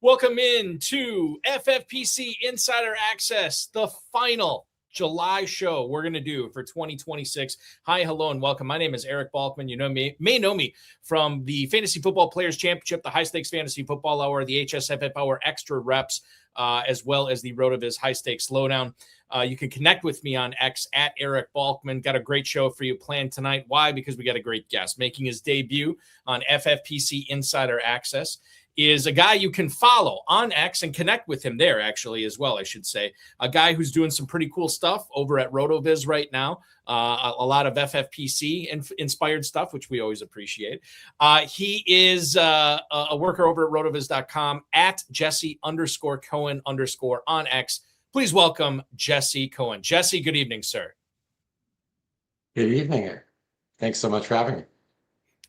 Welcome in to FFPC Insider Access, the final July show we're going to do for 2026. Hi, hello, and welcome. My name is Eric Balkman. You may know me from the Fantasy Football Players Championship, the High Stakes Fantasy Football Hour, the HSFF Hour Extra Reps, as well as the RotoViz High Stakes Lowdown. You can connect with me on X at Eric Balkman. Got a great show for you planned tonight. Why? Because we got a great guest making his debut on FFPC Insider Access. Is a guy you can follow on X and connect with him there, actually, as well, I should say. A guy who's doing some pretty cool stuff over at RotoViz right now. A lot of FFPC inspired stuff, which we always appreciate. He is a worker over at RotoViz.com at Jesse_Cohen_ on X. Please welcome Jesse Cohen. Jesse, good evening, sir. Good evening. Thanks so much for having me.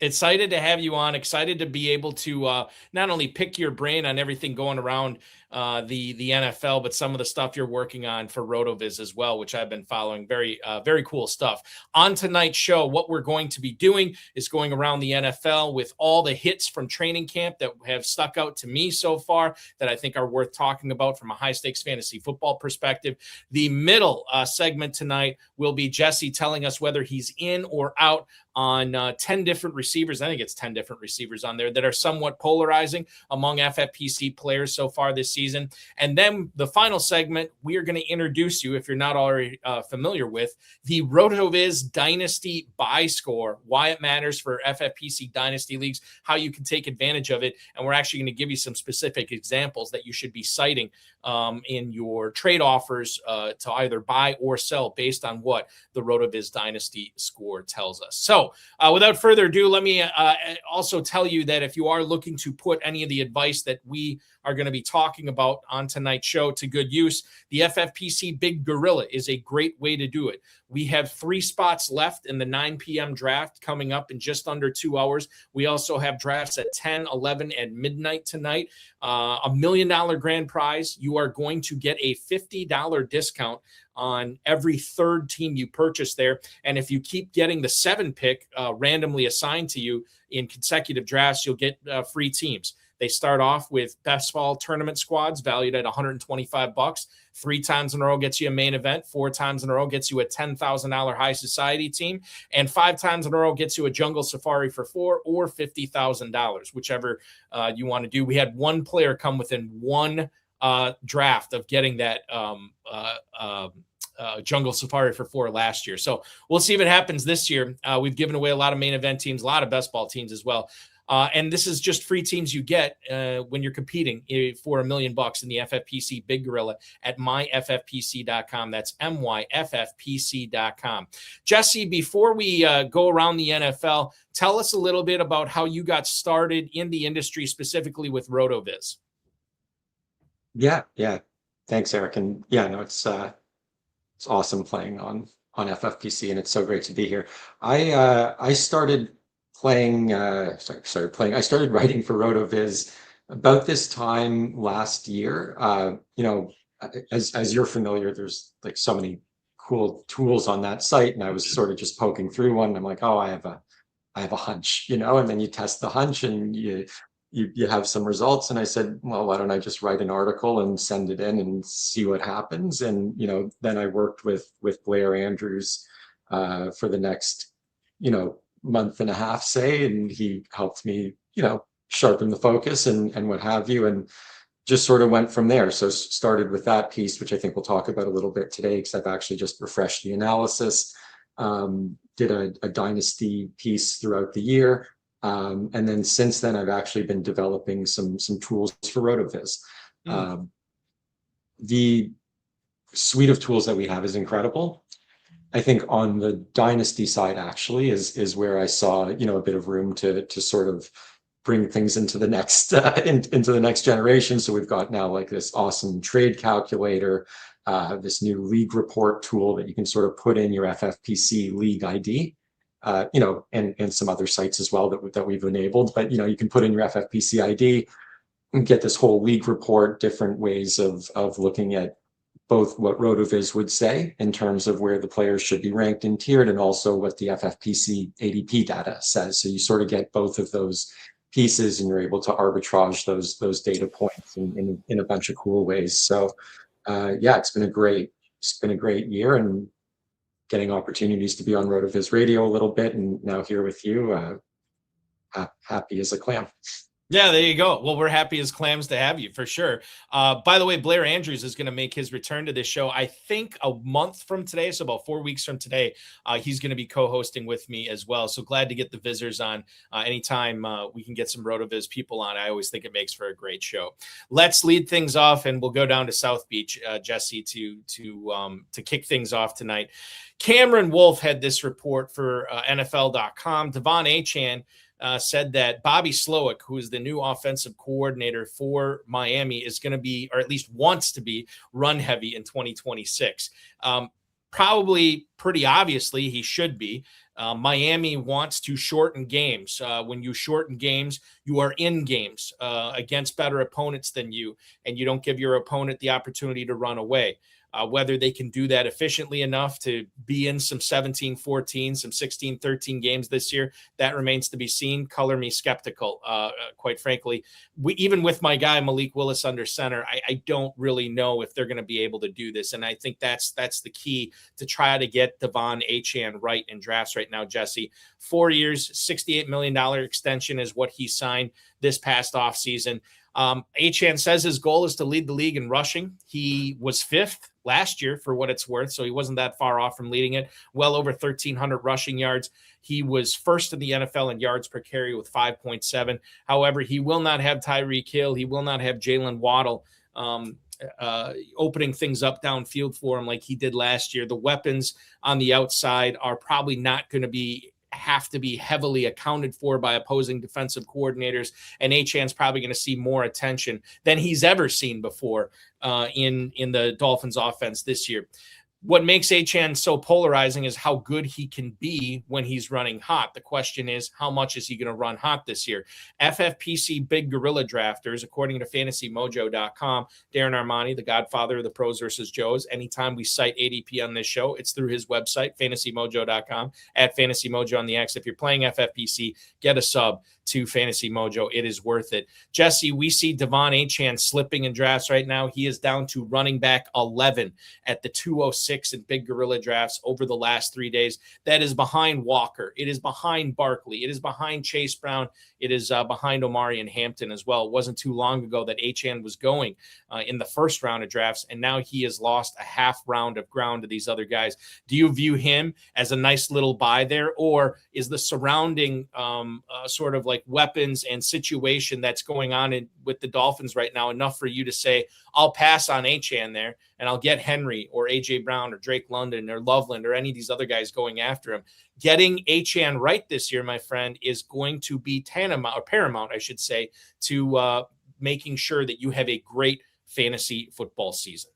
Excited to have you on. Excited to be able to not only pick your brain on everything going around the NFL, but some of the stuff you're working on for RotoViz as well, which I've been following. Very cool stuff. On tonight's show, what we're going to be doing is going around the NFL with all the hits from training camp that have stuck out to me so far that I think are worth talking about from a high-stakes fantasy football perspective. The middle segment tonight will be Jesse telling us whether he's in or out on 10 different receivers. I think it's 10 different receivers on there that are somewhat polarizing among FFPC players so far this season. And then the final segment, we are going to introduce you, if you're not already familiar with, the RotoViz Dynasty Buy Score, why it matters for FFPC Dynasty Leagues, how you can take advantage of it. And we're actually going to give you some specific examples that you should be citing in your trade offers to either buy or sell based on what the RotoViz Dynasty Score tells us. So without further ado, let me also tell you that if you are looking to put any of the advice that we are going to be talking about on tonight's show to good use, the FFPC Big Gorilla is a great way to do it. We have 3 spots left in the 9 p.m. draft coming up in just under 2 hours. We also have drafts at 10, 11, and midnight tonight. $1 million grand prize. You are going to get a $50 discount on every third team you purchase there. And if you keep getting the 7 pick randomly assigned to you in consecutive drafts, you'll get free teams. They start off with best ball tournament squads valued at $125. 3 times in a row gets you a main event. 4 times in a row gets you a $10,000 high society team. And 5 times in a row gets you a jungle safari for $4,000 or $50,000, whichever you want to do. We had one player come within one draft of getting that jungle safari for $4,000 last year. So we'll see if it happens this year. We've given away a lot of main event teams, a lot of best ball teams as well. And this is just free teams you get when you're competing for $1 million in the FFPC Big Gorilla at myffpc.com. That's myffpc.com. Jesse, before we go around the NFL, tell us a little bit about how you got started in the industry, specifically with RotoViz. Yeah. Thanks, Eric. And it's awesome playing on FFPC, and it's so great to be here. I started writing for RotoViz about this time last year. As you're familiar, there's like so many cool tools on that site, and I was sort of just poking through one, and I'm like, oh, I have a hunch, and then you test the hunch and you have some results. And I said, well, why don't I just write an article and send it in and see what happens? And then I worked with Blair Andrews for the next month and a half, say, and he helped me sharpen the focus and what have you, and just sort of went from there. So started with that piece, which I think we'll talk about a little bit today, because I've actually just refreshed the analysis. Did a dynasty piece throughout the year, and then since then I've actually been developing some tools for RotoViz. The suite of tools that we have is incredible. I think on the dynasty side actually is where I saw a bit of room to sort of bring things into the next into the next generation. So we've got now like this awesome trade calculator, this new league report tool that you can sort of put in your FFPC league ID, and some other sites as well that we've enabled. But you can put in your FFPC ID and get this whole league report, different ways of looking at both what RotoViz would say in terms of where the players should be ranked and tiered, and also what the FFPC ADP data says. So you sort of get both of those pieces, and you're able to arbitrage those data points in a bunch of cool ways. So yeah, it's been a great year, and getting opportunities to be on RotoViz Radio a little bit, and now here with you, happy as a clam. Yeah, there you go. Well, we're happy as clams to have you for sure. By the way, Blair Andrews is going to make his return to this show, I think a month from today. So about 4 weeks from today, he's going to be co-hosting with me as well. So glad to get the visitors on anytime we can get some RotoViz people on. I always think it makes for a great show. Let's lead things off, and we'll go down to South Beach, Jesse, to kick things off tonight. Cameron Wolf had this report for NFL.com. Devon Achane said that Bobby Slowik, who is the new offensive coordinator for Miami, is going to be, or at least wants to be, run heavy in 2026. Probably pretty obviously he should be. Miami wants to shorten games. When you shorten games, you are in games against better opponents than you, and you don't give your opponent the opportunity to run away. Whether they can do that efficiently enough to be in some 17-14, some 16-13 games this year, that remains to be seen. Color me skeptical, quite frankly. Even with my guy Malik Willis under center, I don't really know if they're going to be able to do this. And I think that's the key to try to get Devon Achane right in drafts right now, Jesse. 4 years, $68 million extension is what he signed this past offseason. Achane says his goal is to lead the league in rushing. He was 5th last year, for what it's worth, so he wasn't that far off from leading it. Well over 1,300 rushing yards. He was first in the NFL in yards per carry with 5.7. However, he will not have Tyreek Hill. He will not have Jalen Waddle opening things up downfield for him like he did last year. The weapons on the outside are probably not going to have to be heavily accounted for by opposing defensive coordinators, and Achane's probably going to see more attention than he's ever seen before in the Dolphins offense this year. What makes Achane so polarizing is how good he can be when he's running hot. The question is, how much is he going to run hot this year? FFPC Big Gorilla Drafters, according to FantasyMojo.com, Darren Armani, the godfather of the pros versus Joes. Anytime we cite ADP on this show, it's through his website, FantasyMojo.com, at FantasyMojo on the X. If you're playing FFPC, get a sub to Fantasy Mojo. It is worth it. Jesse, we see Devon Achane slipping in drafts right now. He is down to running back 11 at the 206 in Big Gorilla drafts over the last 3 days. That is behind Walker. It is behind Barkley. It is behind Chase Brown. It is behind Omari and Hampton as well. It wasn't too long ago that Achane was going in the first round of drafts, and now he has lost a half round of ground to these other guys. Do you view him as a nice little buy there, or is the surrounding sort of like weapons and situation that's going on with the Dolphins right now enough for you to say, I'll pass on Achane there and I'll get Henry or AJ Brown or Drake London or Loveland or any of these other guys going after him? Getting Achane right this year, my friend, is going to be paramount, I should say, to making sure that you have a great fantasy football season.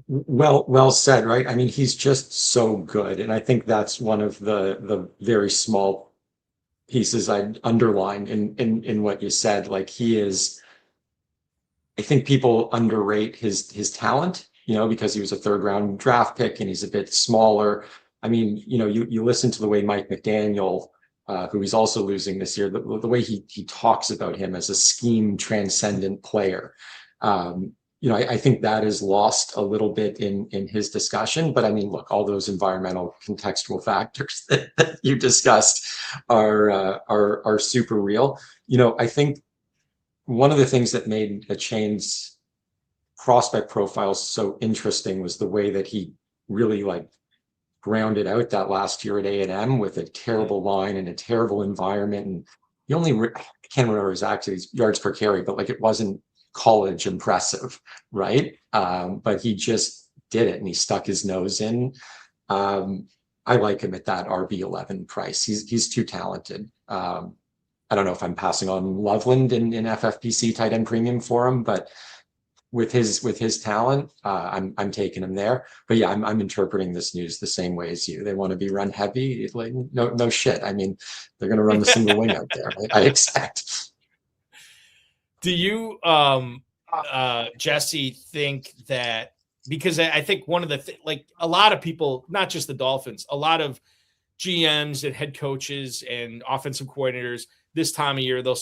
Well said, right? I mean, he's just so good. And I think that's one of the very small pieces I'd underline in what you said. Like, he is, I think people underrate his talent, because he was a 3rd round draft pick and he's a bit smaller. I mean, you listen to the way Mike McDaniel, who he's also losing this year, the way he talks about him as a scheme transcendent player. I think that is lost a little bit in his discussion. But I mean, look, all those environmental contextual factors that you discussed are super real. I think one of the things that made Achane's prospect profile so interesting was the way that he really grounded out that last year at A&M with a terrible line and a terrible environment. And he only, I can't remember exactly his yards per carry, but it wasn't college impressive, right? But he just did it and he stuck his nose in. I like him at that RB11 price. He's too talented. I don't know if I'm passing on Loveland in FFPC tight end premium for him, but with his talent, I'm taking him there. But yeah, I'm interpreting this news the same way as you. They want to be run heavy. No shit. I mean, they're going to run the single wing out there, I expect. Do you, Jesse, think that, because I think one of the a lot of people, not just the Dolphins, a lot of GMs and head coaches and offensive coordinators this time of year, they'll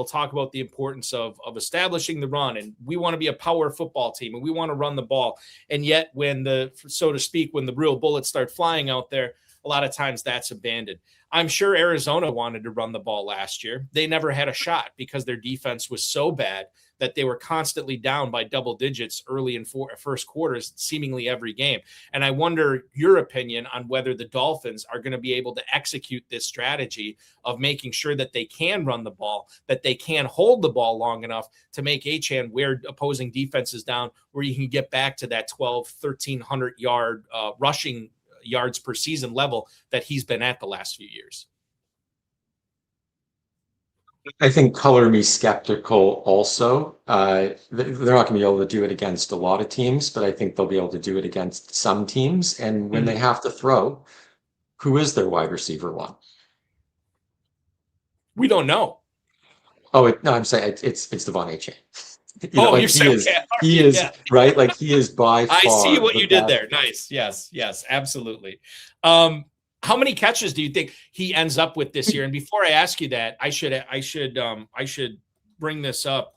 talk about the importance of establishing the run, and we want to be a power football team and we want to run the ball. And yet when so to speak, when the real bullets start flying out there, a lot of times that's abandoned. I'm sure Arizona wanted to run the ball last year. They never had a shot because their defense was so bad that they were constantly down by double digits early in first quarters, seemingly every game. And I wonder your opinion on whether the Dolphins are going to be able to execute this strategy of making sure that they can run the ball, that they can hold the ball long enough to make Achane wear opposing defenses down, where you can get back to that 1,300 yard rushing yards per season level that he's been at the last few years. I think color me skeptical also. They're not going to be able to do it against a lot of teams, but I think they'll be able to do it against some teams. And when they have to throw, who is their wide receiver one? We don't know. Oh, no, I'm saying it's Devon Achane. You're saying he is right. Like he is by far. I see what you did there. Nice. Yes, absolutely. How many catches do you think he ends up with this year? And before I ask you that, I should bring this up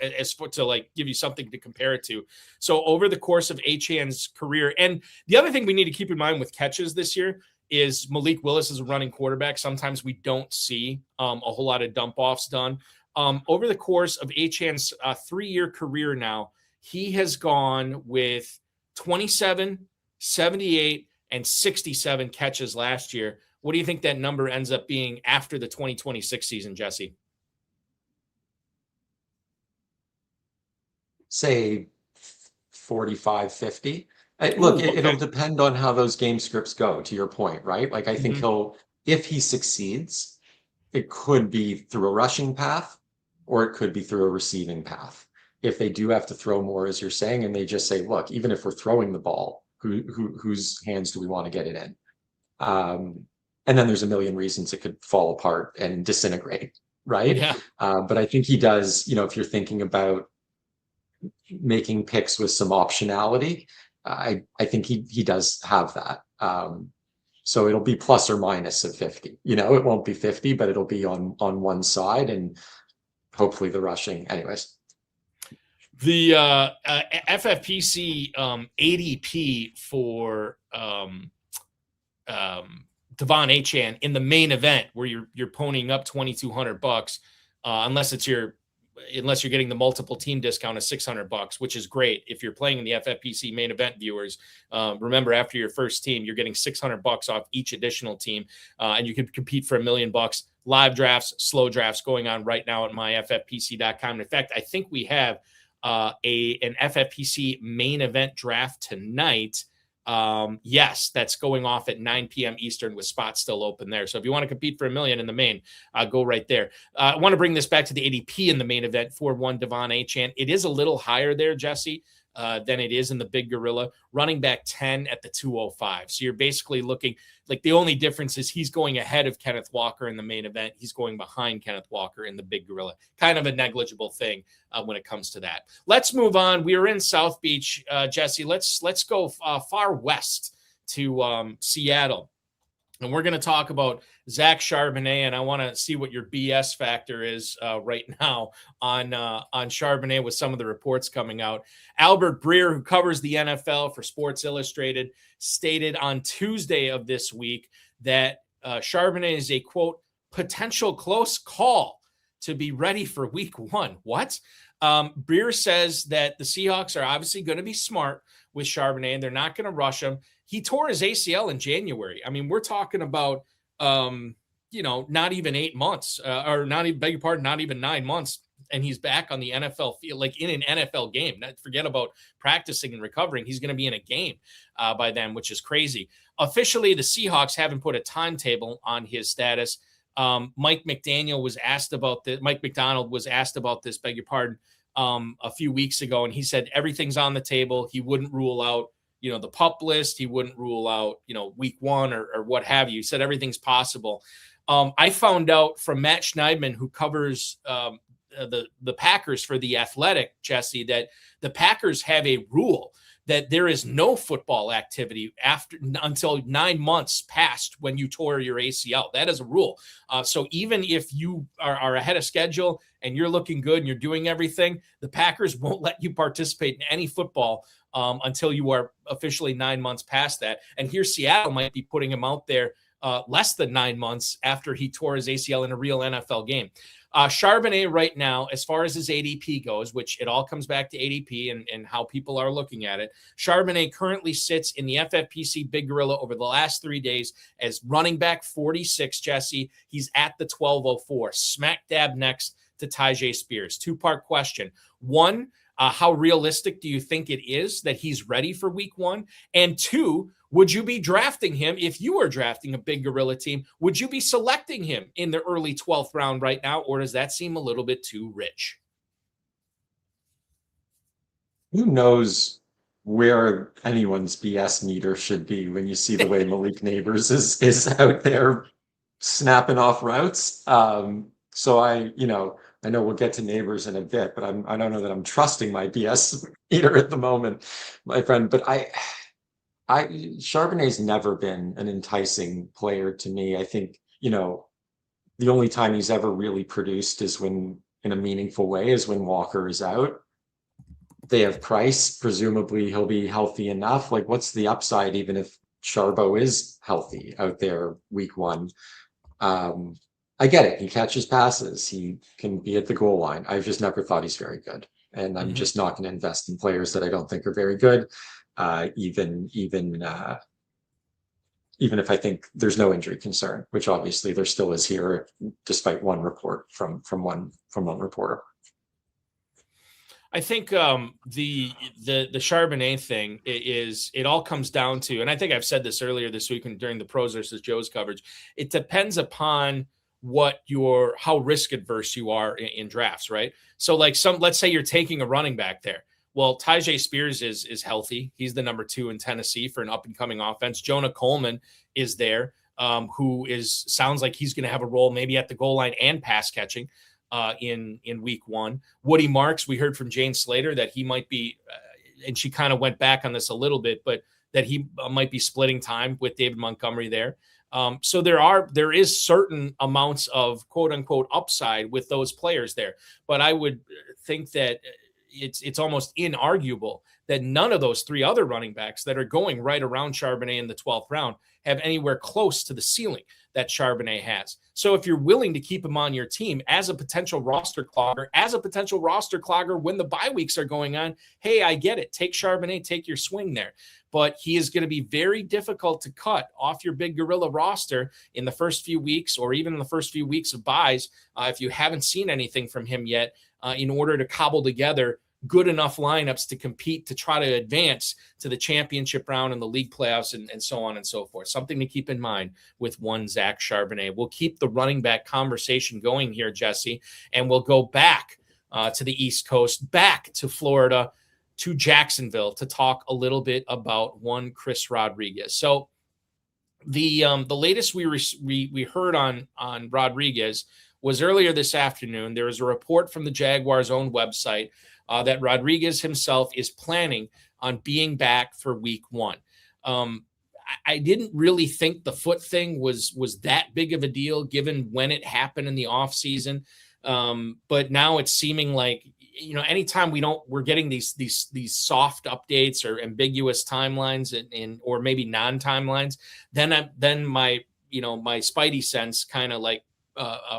as to like give you something to compare it to. So over the course of Achane's career, and the other thing we need to keep in mind with catches this year is Malik Willis is a running quarterback. Sometimes we don't see a whole lot of dump offs done. Over the course of Achane's 3-year career now, he has gone with 27, 78, and 67 catches last year. What do you think that number ends up being after the 2026 season, Jesse? Say 45, 50. It'll depend on how those game scripts go, to your point, right? Like I think if he succeeds, it could be through a rushing path or it could be through a receiving path. If they do have to throw more, as you're saying, and they just say, look, even if we're throwing the ball, whose hands do we want to get it in? And then there's a million reasons it could fall apart and disintegrate, right? Yeah. But I think he does, if you're thinking about making picks with some optionality, I think he does have that. So it'll be plus or minus of 50. It won't be 50, but it'll be on one side, and hopefully the rushing. Anyways. The FFPC ADP for Devon Achane in the main event, where you're ponying up $2,200, unless you're getting the multiple team discount of $600, which is great if you're playing in the FFPC main event. Viewers, remember, after your first team, you're getting $600 off each additional team, and you can compete for $1 million. Live drafts, slow drafts going on right now at myffpc.com. In fact, I think we have an FFPC main event draft tonight. Yes, that's going off at 9 p.m. Eastern with spots still open there. So if you want to compete for $1 million in the main, go right there. I want to bring this back to the ADP in the main event for one Devon Achane. It is a little higher there, Jesse, than it is in the Big Gorilla. Running back 10 at the 205. So you're basically looking like the only difference is he's going ahead of Kenneth Walker in the main event. He's going behind Kenneth Walker in the Big Gorilla. Kind of a negligible thing when it comes to that. Let's move on. We are in South Beach, Jesse. Let's go far west to Seattle. And we're going to talk about Zach Charbonnet, and I want to see what your BS factor is right now on Charbonnet with some of the reports coming out. Albert Breer, who covers the NFL for Sports Illustrated, stated on Tuesday of this week that Charbonnet is a, quote, potential close call to be ready for week 1. What? Breer says that the Seahawks are obviously going to be smart with Charbonnet, and they're not going to rush him. He tore his ACL in January. I mean, we're talking about, not even 8 months, not even 9 months. And he's back on the NFL field, like in an NFL game. Forget about practicing and recovering. He's going to be in a game by then, which is crazy. Officially, the Seahawks haven't put a timetable on his status. Mike McDonald was asked about this, beg your pardon, a few weeks ago. And he said, everything's on the table. He wouldn't rule out, the PUP list. He wouldn't rule out, week 1 or what have you. He said everything's possible. I found out from Matt Schneidman, who covers the Packers for The Athletic, Jesse, that the Packers have a rule that there is no football activity until 9 months past when you tore your ACL. That is a rule. So even if you are ahead of schedule and you're looking good and you're doing everything, the Packers won't let you participate in any football until you are officially 9 months past that. And here Seattle might be putting him out there less than 9 months after he tore his ACL in a real NFL game. Charbonnet right now, as far as his ADP goes, which it all comes back to ADP and how people are looking at it, Charbonnet currently sits in the FFPC Big Gorilla over the last 3 days as running back 46, Jesse. He's at the 1204, smack dab next to Tyjae Spears. Two-part question. One, how realistic do you think it is that he's ready for week 1? And two, would you be drafting him if you were drafting a Big Gorilla team? Would you be selecting him in the early 12th round right now, or does that seem a little bit too rich? Who knows where anyone's BS meter should be when you see the way Malik Nabers is out there snapping off routes. So I know we'll get to Nabers in a bit, but I don't know that I'm trusting my BS meter at the moment, my friend. But Charbonnet's never been an enticing player to me. I think, the only time he's ever really produced is when, in a meaningful way, is when Walker is out. They have Price. Presumably he'll be healthy enough. Like, what's the upside, even if Charbo is healthy out there week 1? I get it. He catches passes. He can be at the goal line. I've just never thought he's very good. And I'm just not going to invest in players that I don't think are very good. Even if I think there's no injury concern, which obviously there still is here, despite one report from one reporter. I think the Charbonnet thing is, it all comes down to, and I think I've said this earlier this week during the Pros versus Joe's coverage, it depends upon how risk adverse you are in drafts, right? So like let's say you're taking a running back there. Well, Tyjae Spears is healthy. He's the number 2 in Tennessee for an up-and-coming offense. Jonah Coleman is there, who sounds like he's going to have a role maybe at the goal line and pass catching in week 1. Woody Marks, we heard from Jane Slater that he might be, and she kind of went back on this a little bit, but that he might be splitting time with David Montgomery there. So there is certain amounts of quote-unquote upside with those players there. But I would think that it's almost inarguable that none of those 3 other running backs that are going right around Charbonnet in the 12th round have anywhere close to the ceiling that Charbonnet has. So if you're willing to keep him on your team as a potential roster clogger when the bye weeks are going on, hey, I get it. Take Charbonnet, take your swing there. But he is going to be very difficult to cut off your Big Gorilla roster in the first few weeks, or even in the first few weeks of buys, if you haven't seen anything from him yet, in order to cobble together good enough lineups to compete, to try to advance to the championship round and the league playoffs and so on and so forth. Something to keep in mind with one Zach Charbonnet. We'll keep the running back conversation going here, Jesse, and we'll go back to the East Coast, back to Florida, to Jacksonville, to talk a little bit about one Chris Rodriguez. So the latest we heard on Rodriguez was earlier this afternoon. There was a report from the Jaguars' own website that Rodriguez himself is planning on being back for week 1. I didn't really think the foot thing was that big of a deal given when it happened in the offseason. But now it's seeming like, anytime we're getting these soft updates or ambiguous timelines or maybe non-timelines, then my spidey sense kind of like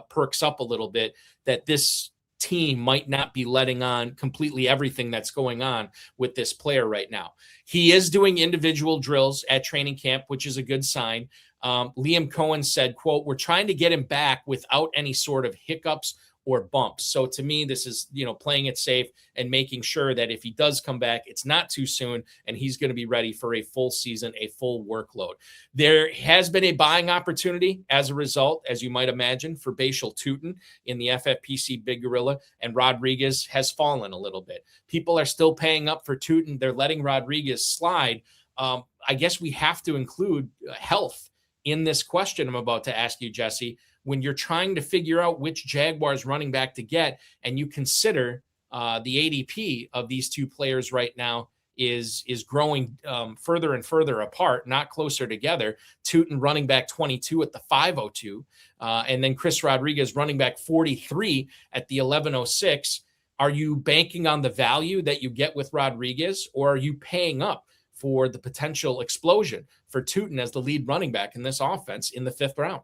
perks up a little bit that this team might not be letting on completely everything that's going on with this player right now. He is doing individual drills at training camp, which is a good sign. Liam Cohen said, quote, "We're trying to get him back without any sort of hiccups or bumps." So to me, this is, playing it safe and making sure that if he does come back, it's not too soon and he's going to be ready for a full season, a full workload. There has been a buying opportunity as a result, as you might imagine, for Bashal Tutin in the FFPC Big Gorilla, and Rodriguez has fallen a little bit. People are still paying up for Tutin. They're letting Rodriguez slide. I guess we have to include health in this question I'm about to ask you, Jesse. when you're trying to figure out which Jaguars running back to get, and you consider the ADP of these two players right now is growing further and further apart, not closer together. Tootin running back 22 at the 502, and then Chris Rodriguez running back 43 at the 1106. Are you banking on the value that you get with Rodriguez, or are you paying up for the potential explosion for Tootin as the lead running back in this offense in the 5th round?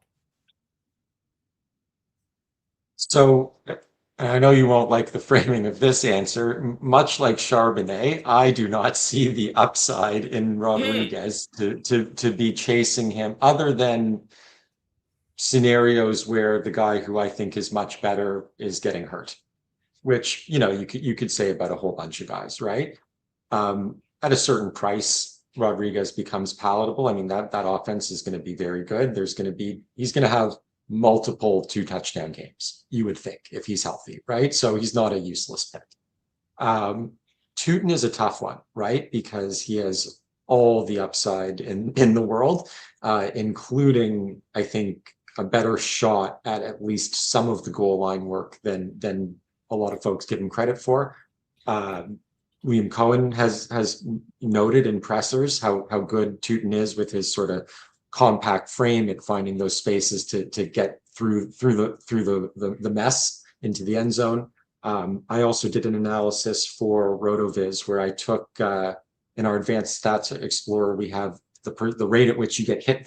So I know you won't like the framing of this answer. Much like Charbonnet, I do not see the upside in Rodriguez to be chasing him, other than scenarios where the guy who I think is much better is getting hurt, which, you could say about a whole bunch of guys, right? At a certain price, Rodriguez becomes palatable. I mean, that offense is going to be very good. He's going to have multiple 2-touchdown games, you would think, if he's healthy, right? So he's not a useless pick. Tootin is a tough one, right? Because he has all the upside in the world, including, I think, a better shot at least some of the goal line work than a lot of folks give him credit for. Liam Cohen has noted in pressers how good Tootin is with his sort of compact frame at finding those spaces to get through the mess into the end zone. I also did an analysis for RotoViz where I took in our advanced stats explorer, we have the rate at which you get hit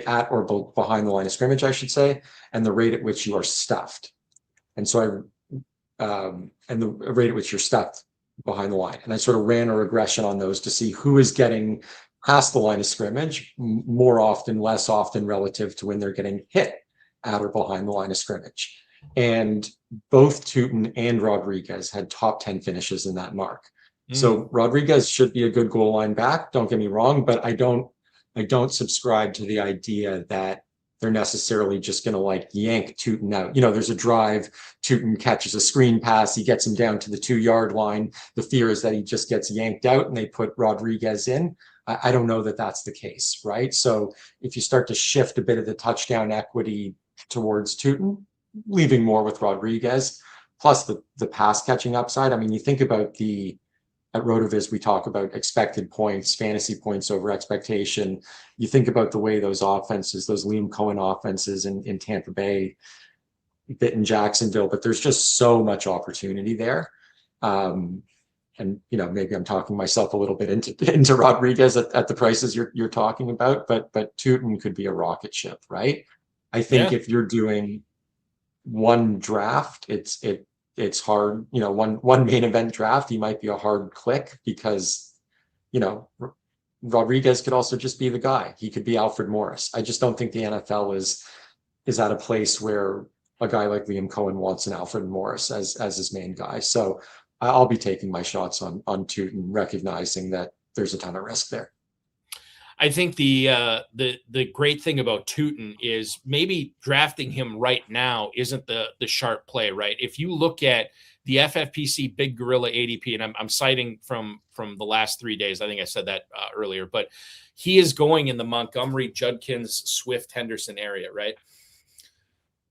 at or behind the line of scrimmage, I should say, and the rate at which you are stuffed. And so and the rate at which you're stuffed behind the line. And I sort of ran a regression on those to see who is getting past the line of scrimmage more often, less often relative to when they're getting hit at or behind the line of scrimmage. And both Tootin and Rodriguez had top 10 finishes in that mark. So Rodriguez should be a good goal line back, don't get me wrong, but I don't subscribe to the idea that they're necessarily just going to yank Tootin out. There's a drive, Tootin catches a screen pass, he gets him down to the 2-yard line. The fear is that he just gets yanked out and they put Rodriguez in. I don't know that that's the case, right? So if you start to shift a bit of the touchdown equity towards Tootin, leaving more with Rodriguez, plus the pass catching upside. I mean, you think about at RotoViz, we talk about expected points, fantasy points over expectation. You think about the way those offenses, those Liam Cohen offenses in Tampa Bay, bit in Jacksonville, but there's just so much opportunity there. And maybe I'm talking myself a little bit into Rodriguez at the prices you're talking about, but Tootin could be a rocket ship, right? I think if you're doing one draft, it's hard. One main event draft, he might be a hard click because Rodriguez could also just be the guy. He could be Alfred Morris. I just don't think the NFL is at a place where a guy like Liam Cohen wants an Alfred Morris as his main guy. So I'll be taking my shots on Tootin, recognizing that there's a ton of risk there. I think the great thing about Tootin is maybe drafting him right now isn't the sharp play, right? If you look at the FFPC Big Gorilla ADP, and I'm citing from the last 3 days, I think I said that earlier, but he is going in the Montgomery, Judkins, Swift, Henderson area, right?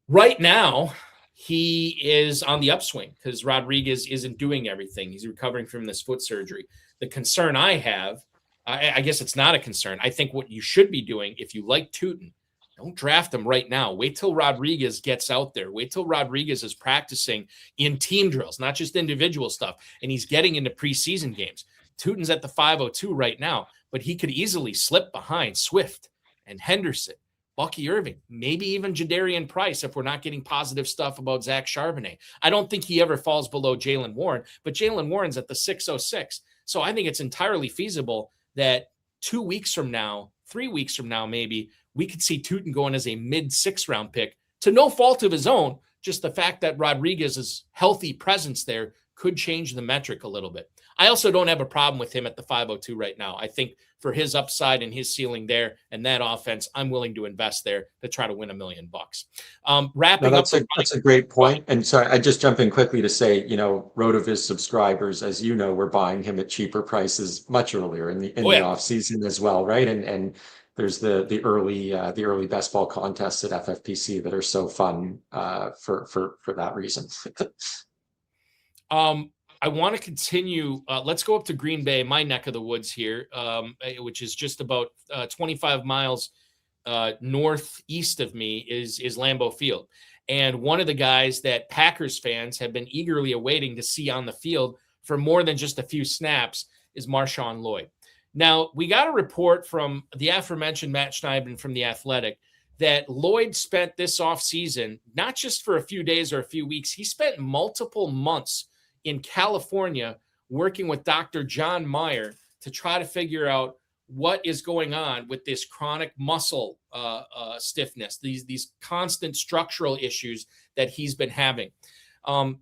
Right now, he is on the upswing because Rodriguez isn't doing everything. He's recovering from this foot surgery. The concern I have, I guess it's not a concern. I think what you should be doing, if you like Tootin, don't draft him right now. Wait till Rodriguez gets out there. Wait till Rodriguez is practicing in team drills, not just individual stuff, and he's getting into preseason games. Tootin's at the 502 right now, but he could easily slip behind Swift and Henderson, Bucky Irving, maybe even Jadarian Price if we're not getting positive stuff about Zach Charbonnet. I don't think he ever falls below Jaylen Warren, but Jaylen Warren's at the 606. So I think it's entirely feasible that 2 weeks from now, 3 weeks from now, maybe we could see Tootin going as a mid-6th round pick to no fault of his own. Just the fact that Rodriguez's healthy presence there could change the metric a little bit. I also don't have a problem with him at the 502 right now. I think for his upside and his ceiling there and that offense, I'm willing to invest there to try to win $1 million. Wrapping up. That's a great point. And sorry, I just jump in quickly to say, RotoViz subscribers, as you know, we're buying him at cheaper prices much earlier in the offseason as well, right? And there's the early best ball contests at FFPC that are so fun for that reason. I want to continue. Let's go up to Green Bay, my neck of the woods here, which is just about 25 miles northeast of me is Lambeau Field. And one of the guys that Packers fans have been eagerly awaiting to see on the field for more than just a few snaps is MarShawn Lloyd. Now, we got a report from the aforementioned Matt Schneidman from The Athletic that Lloyd spent this offseason, not just for a few days or a few weeks, he spent multiple months in California working with Dr. John Meyer to try to figure out what is going on with this chronic muscle stiffness, these constant structural issues that he's been having.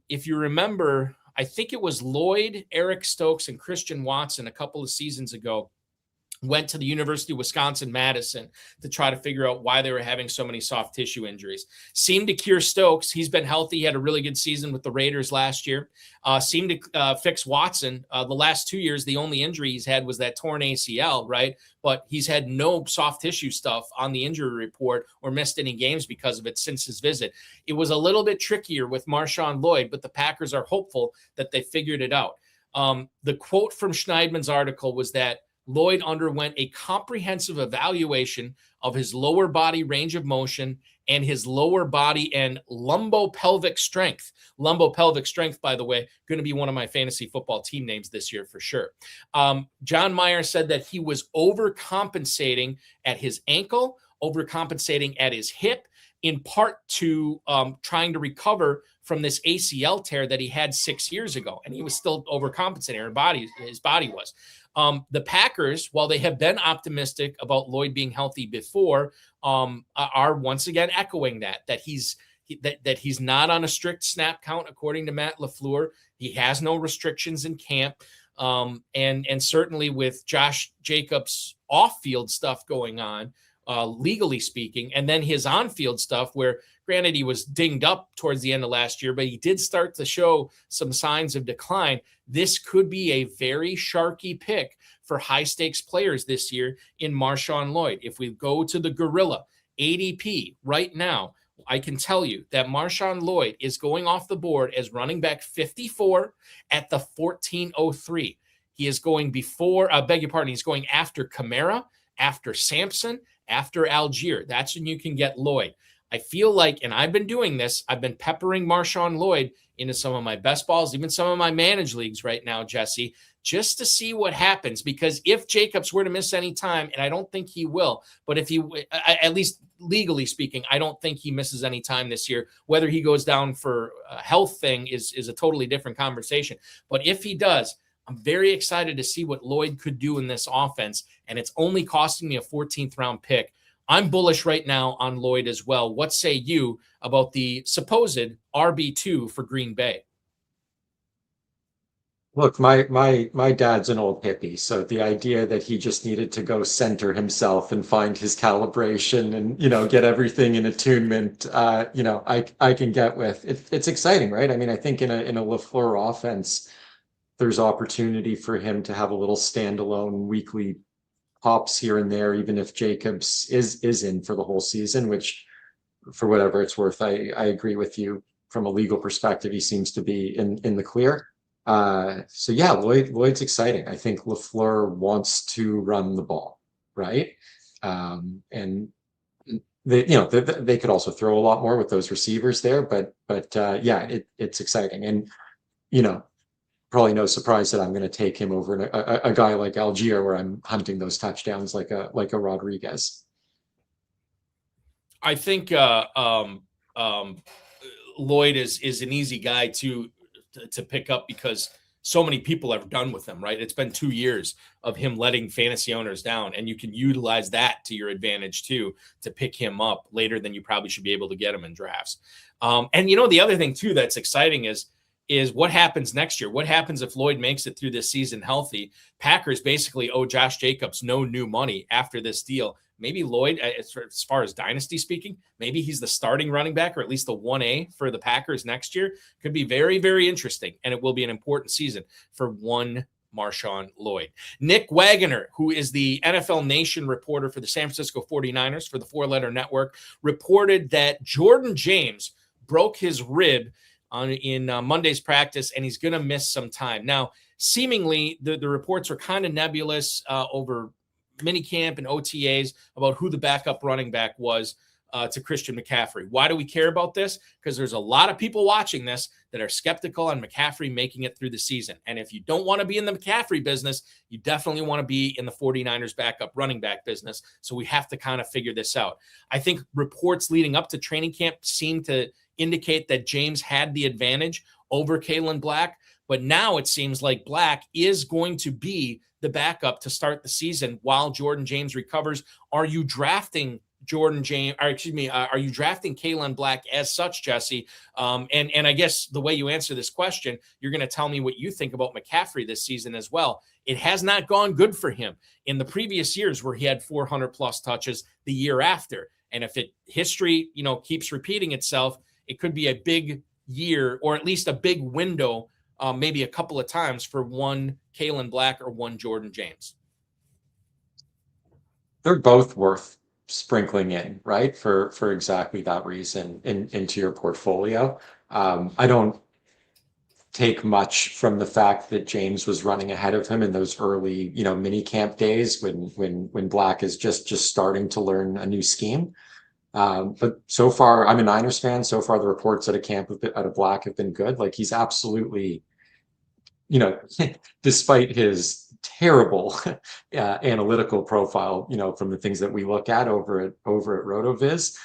If you remember, I think it was Lloyd, Eric Stokes, and Christian Watson a couple of seasons ago went to the University of Wisconsin-Madison to try to figure out why they were having so many soft tissue injuries. Seemed to cure Stokes. He's been healthy. He had a really good season with the Raiders last year. Seemed to fix Watson. The last 2 years, the only injury he's had was that torn ACL, right? But he's had no soft tissue stuff on the injury report or missed any games because of it since his visit. It was a little bit trickier with MarShawn Lloyd, but the Packers are hopeful that they figured it out. The quote from Schneidman's article was that Lloyd underwent a comprehensive evaluation of his lower body range of motion and his lower body and lumbopelvic strength. Lumbopelvic strength, by the way, going to be one of my fantasy football team names this year for sure. John Meyer said that he was overcompensating at his ankle, overcompensating at his hip, in part to trying to recover from this ACL tear that he had 6 years ago. And he was still overcompensating. His body was. The Packers, while they have been optimistic about Lloyd being healthy before, are once again echoing that he's not on a strict snap count, according to Matt LaFleur. He has no restrictions in camp. And certainly with Josh Jacobs off-field stuff going on, legally speaking, and then his on-field stuff where, granted, he was dinged up towards the end of last year, but he did start to show some signs of decline. This could be a very sharky pick for high-stakes players this year in MarShawn Lloyd. If we go to the Gorilla ADP right now, I can tell you that MarShawn Lloyd is going off the board as running back 54 at the 1403. He is going he's going after Kamara, after Sampson, after Algier. That's when you can get Lloyd. I feel like, and I've been doing this, I've been peppering MarShawn Lloyd into some of my best balls, even some of my managed leagues right now, Jesse, just to see what happens. Because if Jacobs were to miss any time, and I don't think he will, but if he, at least legally speaking, I don't think he misses any time this year. Whether he goes down for a health thing is a totally different conversation. But if he does, I'm very excited to see what Lloyd could do in this offense, and it's only costing me a 14th round pick. I'm bullish right now on Lloyd as well. What say you about the supposed RB2 for Green Bay? Look, my dad's an old hippie, so the idea that he just needed to go center himself and find his calibration and, get everything in attunement, I can get with. It's exciting, right? I mean, I think in a LaFleur offense, there's opportunity for him to have a little standalone weekly pops here and there, even if Jacobs is in for the whole season, which, for whatever it's worth, I agree with you. From a legal perspective, he seems to be in the clear. So yeah, Lloyd's exciting. I think LaFleur wants to run the ball, right? And they could also throw a lot more with those receivers there, but yeah, it's exciting. And probably no surprise that I'm going to take him over a guy like Algier, where I'm hunting those touchdowns like a Rodriguez. I think Lloyd is an easy guy to pick up because so many people have done with him, right? It's been 2 years of him letting fantasy owners down, and you can utilize that to your advantage too, to pick him up later than you probably should be able to get him in drafts. And the other thing too that's exciting is what happens next year. What happens if Lloyd makes it through this season healthy? Packers basically owe Josh Jacobs no new money after this deal. Maybe Lloyd, as far as dynasty speaking, maybe he's the starting running back, or at least the 1A for the Packers next year. Could be very, very interesting, and it will be an important season for one MarShawn Lloyd. Nick Wagoner, who is the NFL Nation reporter for the San Francisco 49ers for the Four Letter Network, reported that Jordan James broke his rib in Monday's practice, and he's going to miss some time. Now, seemingly, the reports are kind of nebulous over minicamp and OTAs about who the backup running back was to Christian McCaffrey. Why do we care about this? Because there's a lot of people watching this that are skeptical on McCaffrey making it through the season. And if you don't want to be in the McCaffrey business, you definitely want to be in the 49ers backup running back business. So we have to kind of figure this out. I think reports leading up to training camp seem to indicate that James had the advantage over Kalen Black, but now it seems like Black is going to be the backup to start the season while Jordan James recovers. Are you drafting Jordan James, or excuse me, are you drafting Kalen Black as such, Jesse? And I guess the way you answer this question, you're going to tell me what you think about McCaffrey this season as well. It has not gone good for him in the previous years where he had 400 plus touches the year after. And if history, keeps repeating itself, it could be a big year, or at least a big window, maybe a couple of times for one Kalen Black or one Jordan James. They're both worth sprinkling in, right? For exactly that reason into your portfolio. I don't take much from the fact that James was running ahead of him in those early, mini camp days when Black is just starting to learn a new scheme. But so far, I'm a Niners fan. So far, the reports out of Black have been good. Like, he's absolutely, despite his terrible analytical profile, from the things that we look at over at RotoViz,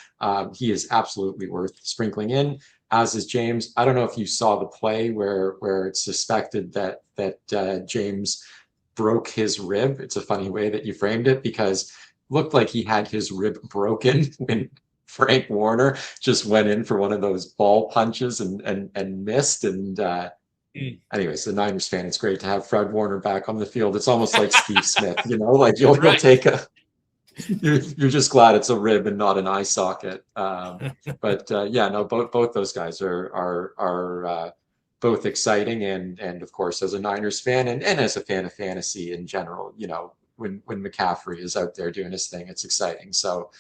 he is absolutely worth sprinkling in, as is James. I don't know if you saw the play where it's suspected that James broke his rib. It's a funny way that you framed it, because it looked like he had his rib broken when Frank Warner just went in for one of those ball punches and missed. And anyways, the Niners fan, it's great to have Fred Warner back on the field. It's almost like Steve Smith, like you'll take you're just glad it's a rib and not an eye socket. But both those guys are both exciting, and of course, as a Niners fan and as a fan of fantasy in general, when McCaffrey is out there doing his thing, it's exciting. So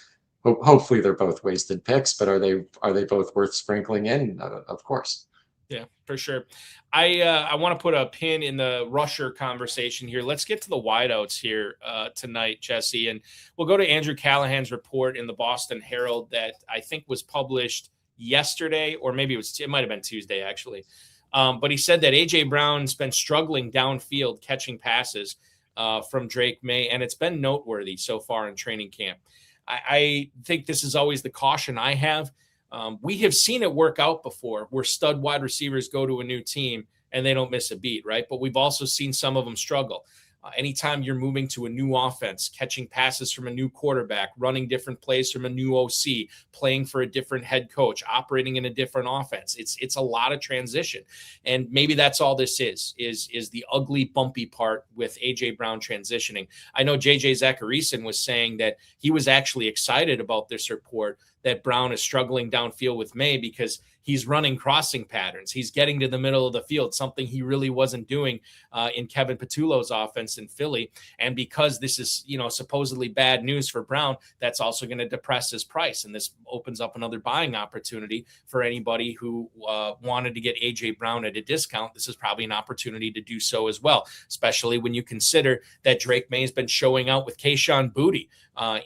hopefully they're both wasted picks, but are they both worth sprinkling in? Of course. Yeah, for sure. I want to put a pin in the rusher conversation here. Let's get to the wideouts here tonight, Jesse, and we'll go to Andrew Callahan's report in the Boston Herald that I think was published yesterday, or maybe it might have been Tuesday actually. But he said that A.J. Brown's been struggling downfield catching passes from Drake May, and it's been noteworthy so far in training camp. I think this is always the caution I have. We have seen it work out before, where stud wide receivers go to a new team and they don't miss a beat, right? But we've also seen some of them struggle. Anytime you're moving to a new offense, catching passes from a new quarterback, running different plays from a new OC, playing for a different head coach, operating in a different offense, it's a lot of transition. And maybe that's all this is the ugly, bumpy part with A.J. Brown transitioning. I know J.J. Zacharyson was saying that he was actually excited about this report that Brown is struggling downfield with May because he's running crossing patterns. He's getting to the middle of the field, something he really wasn't doing in Kevin Patullo's offense in Philly. And because this is, supposedly bad news for Brown, that's also going to depress his price. And this opens up another buying opportunity for anybody who wanted to get A.J. Brown at a discount. This is probably an opportunity to do so as well, especially when you consider that Drake May has been showing out with Kayshon Boutte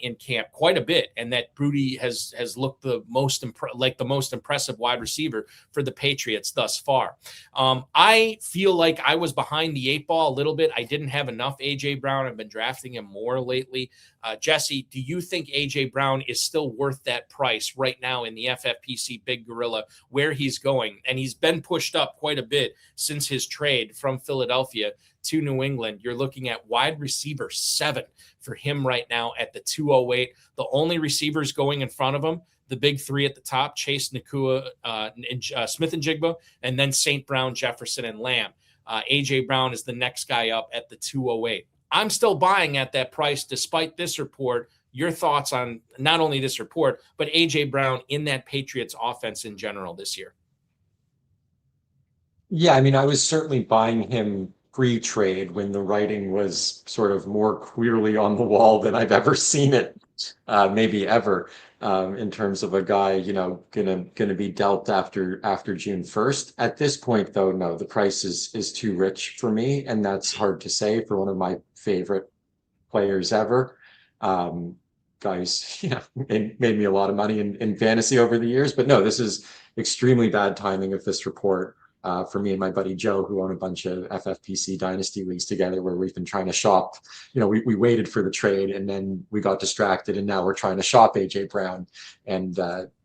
in camp quite a bit, and that Boutte has looked the most impressive wide receiver for the Patriots thus far. I feel like I was behind the eight ball a little bit. I didn't have enough A.J. Brown. I've been drafting him more lately. Jesse, do you think A.J. Brown is still worth that price right now in the FFPC Big Gorilla where he's going? And he's been pushed up quite a bit since his trade from Philadelphia to New England. You're looking at wide receiver 7 for him right now at the 208. The only receivers going in front of him, the big 3 at the top, Chase, Nakua, Smith and Jigba, and then St. Brown, Jefferson, and Lamb. A.J. Brown is the next guy up at the 208. I'm still buying at that price despite this report. Your thoughts on not only this report, but A.J. Brown in that Patriots offense in general this year? Yeah, I mean, I was certainly buying him pre-trade when the writing was sort of more clearly on the wall than I've ever seen it, maybe ever, in terms of a guy, you know, gonna be dealt after June 1st. At this point, though, no, the price is too rich for me, and that's hard to say for one of my favorite players ever. Guys, you know, made me a lot of money in fantasy over the years, but no, this is extremely bad timing of this report. For me and my buddy Joe, who own a bunch of FFPC Dynasty leagues together, where we've been trying to shop. You know, we waited for the trade and then we got distracted, and now we're trying to shop AJ Brown. And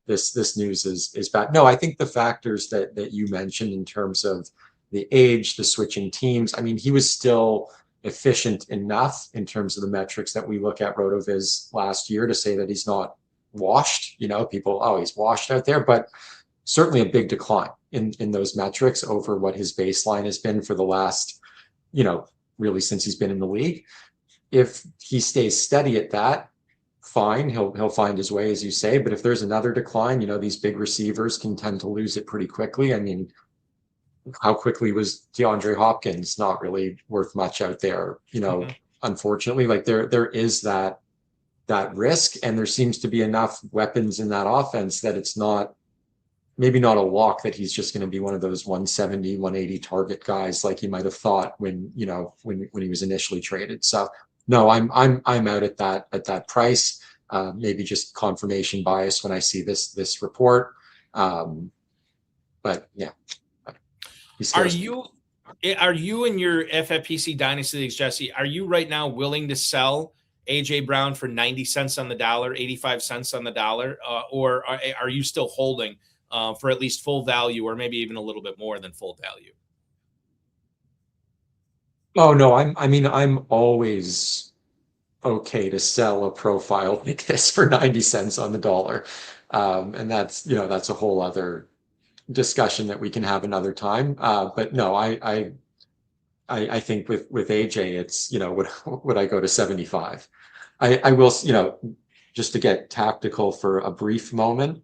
this news is bad. No, I think the factors that you mentioned in terms of the age, the switching teams. I mean, he was still efficient enough in terms of the metrics that we look at RotoViz last year to say that he's not washed. You know, people, oh, he's washed out there, but certainly a big decline in those metrics over what his baseline has been for the last, you know, really since he's been in the league. If he stays steady at that, fine, he'll find his way, as you say. But if there's another decline, you know, these big receivers can tend to lose it pretty quickly. I mean, how quickly was DeAndre Hopkins? Not really worth much out there, you know. Unfortunately, like there is that risk, and there seems to be enough weapons in that offense that it's not, maybe not a lock that he's just going to be one of those 170, 180 target guys like you might have thought when, you know, when he was initially traded. So no, I'm out at that price. Maybe just confirmation bias when I see this report. But yeah. Are you in your FFPC Dynasty leagues, Jesse? Are you right now willing to sell AJ Brown for 90 cents on the dollar, 85 cents on the dollar, or are you still holding for at least full value, or maybe even a little bit more than full value? Oh no, I'm always okay to sell a profile like this for 90 cents on the dollar. And that's, you know, that's a whole other discussion that we can have another time. But no, I think with AJ, it's, you know, would I go to 75? I will, you know, just to get tactical for a brief moment.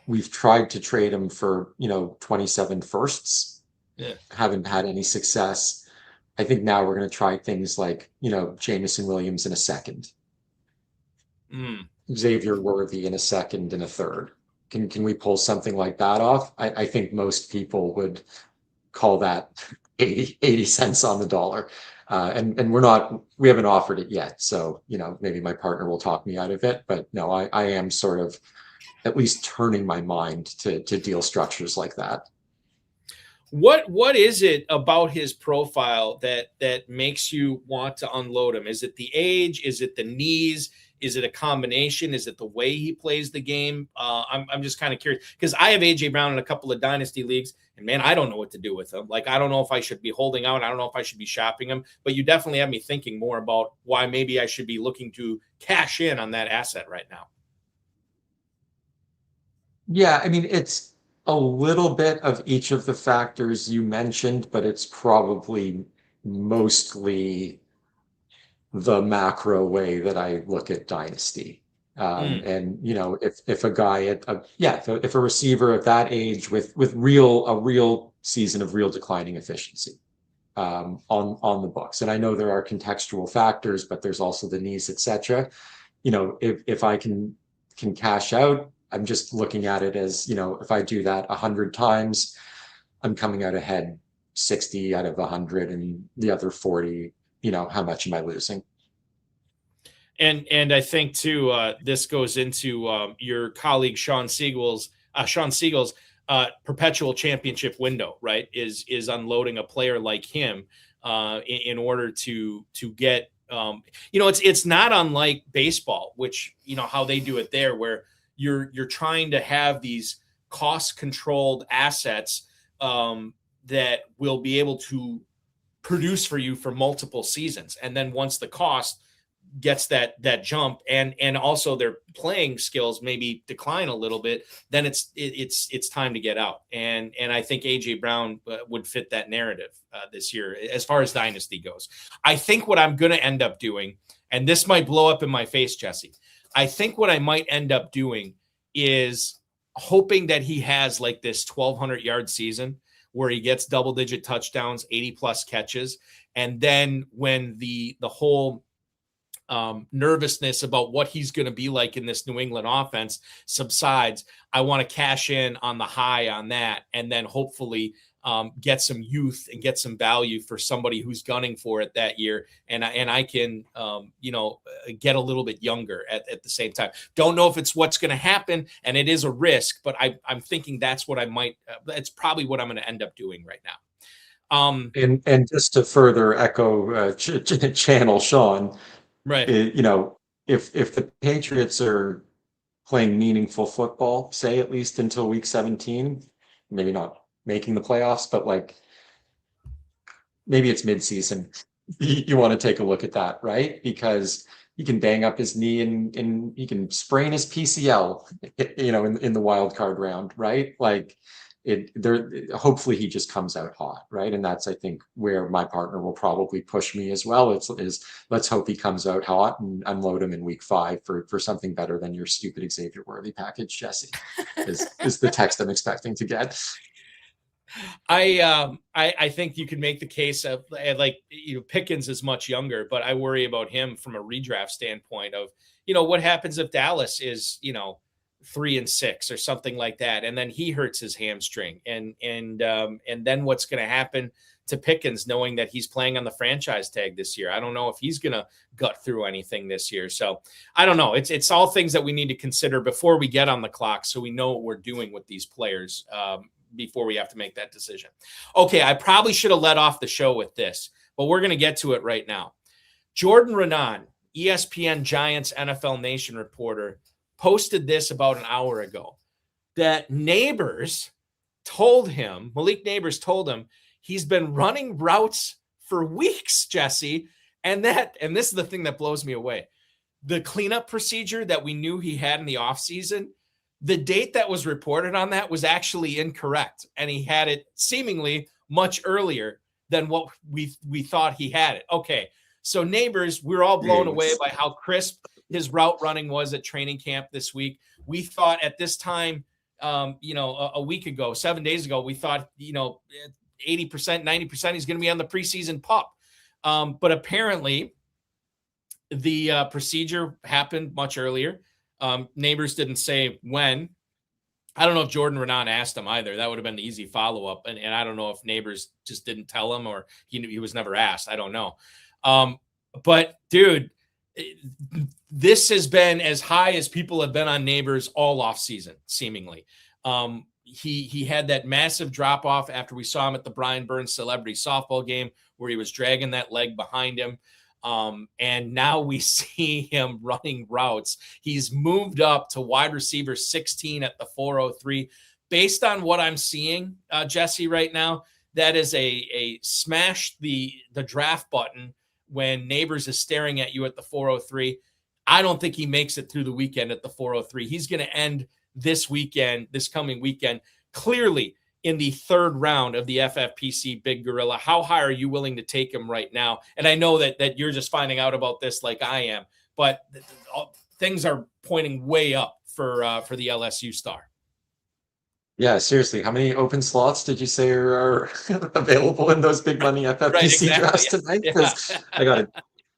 We've tried to trade him for, you know, 27 firsts. Yeah. Haven't had any success. I think now we're going to try things like, you know, Jameson Williams in a second. Xavier Worthy in a second and a third. Can we pull something like that off? I think most people would call that 80 cents on the dollar. And we haven't offered it yet. So, you know, maybe my partner will talk me out of it, but no, I am sort of at least turning my mind to deal structures like that. What is it about his profile that makes you want to unload him? Is it the age? Is it the knees? Is it a combination? Is it the way he plays the game? I'm just kind of curious, because I have AJ Brown in a couple of dynasty leagues, and man, I don't know what to do with him. Like, I don't know if I should be holding out. I don't know if I should be shopping him, but you definitely have me thinking more about why maybe I should be looking to cash in on that asset right now. Yeah, I mean, it's a little bit of each of the factors you mentioned, but it's probably mostly the macro way that I look at dynasty. And, you know, if a guy if a receiver of that age with a real season of real declining efficiency on the books, and I know there are contextual factors, but there's also the knees, etc. You know, if I can cash out, I'm just looking at it as, you know, if I do that 100 times, I'm coming out ahead 60 out of 100, and the other 40, you know, how much am I losing? And I think too, this goes into your colleague Sean Siegel's perpetual championship window, right? Is unloading a player like him in order to get, you know, it's not unlike baseball, which, you know, how they do it there, where you're trying to have these cost controlled assets that will be able to produce for you for multiple seasons. And then once the cost gets that jump and also their playing skills maybe decline a little bit, then it's time to get out. And I think AJ Brown would fit that narrative this year as far as dynasty goes. I think what I'm going to end up doing, and this might blow up in my face, Jesse, I think what I might end up doing is hoping that he has like this 1,200-yard season where he gets double-digit touchdowns, 80-plus catches, and then when the whole nervousness about what he's going to be like in this New England offense subsides, I want to cash in on the high on that, and then hopefully get some youth and get some value for somebody who's gunning for it that year. And I can, get a little bit younger at the same time. Don't know if it's what's going to happen, and it is a risk, but I'm thinking that's what I might, it's probably what I'm going to end up doing right now. And just to further echo channel Sean, right. If the Patriots are playing meaningful football, say at least until week 17, maybe not making the playoffs, but like maybe it's midseason, you want to take a look at that, right? Because he can bang up his knee and he can sprain his PCL, in the wild card round, right? Like hopefully he just comes out hot, right? And that's, I think, where my partner will probably push me as well. Is let's hope he comes out hot and unload him in week 5 for something better than your stupid Xavier Worthy package, Jesse, is the text I'm expecting to get. I think you can make the case of Pickens is much younger, but I worry about him from a redraft standpoint of, what happens if Dallas is, 3-6 or something like that, and then he hurts his hamstring, and then what's going to happen to Pickens knowing that he's playing on the franchise tag this year? I don't know if he's going to gut through anything this year. So I don't know. It's all things that we need to consider before we get on the clock, so we know what we're doing with these players before we have to make that decision. Okay, I probably should have let off the show with this, but we're going to get to it right now. Jordan Renan, ESPN Giants NFL Nation reporter, posted this about an hour ago, that Malik Nabers told him he's been running routes for weeks, Jesse. And this is the thing that blows me away. The cleanup procedure that we knew he had in the offseason, the date that was reported on that was actually incorrect. And he had it seemingly much earlier than what we thought he had it. Okay. So Nabers, we're all blown away by how crisp his route running was at training camp this week. We thought at this time, a week ago, 7 days ago, we thought, 80%, 90%, he's going to be on the preseason pup. But apparently the procedure happened much earlier. Nabers didn't say when. I don't know if Jordan Renan asked him either. That would have been the easy follow-up. And I don't know if Nabers just didn't tell him or he was never asked. I don't know. But dude, this has been as high as people have been on Nabers all off season, seemingly. He had that massive drop off after we saw him at the Brian Burns celebrity softball game where he was dragging that leg behind him. And now we see him running routes. He's moved up to wide receiver 16 at the 403. Based on what I'm seeing, Jesse, right now, that is a smash the draft button when Nabers is staring at you at the 403. I don't think he makes it through the weekend at the 403. He's going to end this coming weekend, clearly in the 3rd round of the FFPC Big Gorilla. How high are you willing to take him right now? And I know that you're just finding out about this like I am, but things are pointing way up for the LSU star. Yeah, seriously. How many open slots did you say are available in those big money FFPC drafts tonight? Because I got to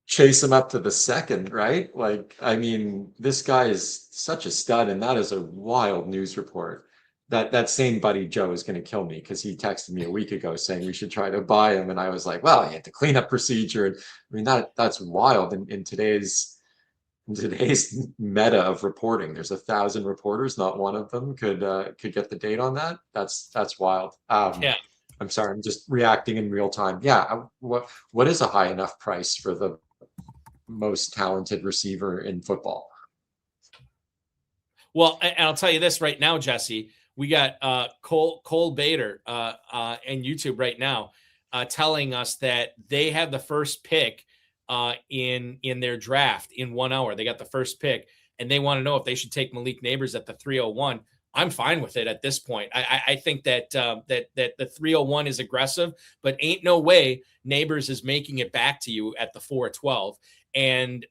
chase him up to the 2nd, right? Like, I mean, this guy is such a stud, and that is a wild news report. That same buddy Joe is going to kill me because he texted me a week ago saying we should try to buy him, and I was like, well, he had the cleanup procedure. And I mean, that's wild. In today's meta of reporting, there's 1,000 reporters, not one of them could get the date on that. That's wild. Yeah. I'm sorry, I'm just reacting in real time. Yeah, what is a high enough price for the most talented receiver in football? Well, and I'll tell you this right now, Jesse. We got Cole Bader in YouTube right now telling us that they had the first pick in their draft in 1 hour. They got the first pick, and they want to know if they should take Malik Nabers at the 301. I'm fine with it at this point. I think that that the 301 is aggressive, but ain't no way Nabers is making it back to you at the 412. And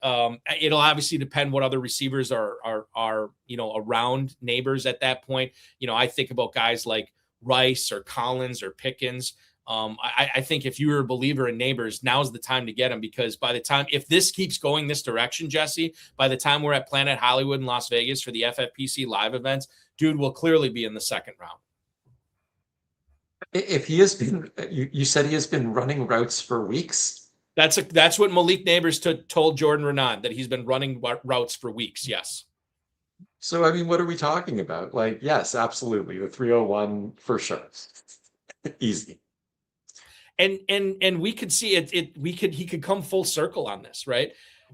it'll obviously depend what other receivers are around Nabers at that point. I think about guys like Rice or Collins or Pickens. I think if you're a believer in Nabers, now's the time to get him, because by the time, if this keeps going this direction, Jesse, by the time we're at Planet Hollywood in Las Vegas for the FFPC live events, dude will clearly be in the second round. If he has been, you said he has been running routes for weeks. That's what Malik Nabers told Jordan Renan, that he's been running routes for weeks. Yes. So, I mean, what are we talking about? Like, yes, absolutely. The 301 for sure. Easy. And we could see he could come full circle on this, right?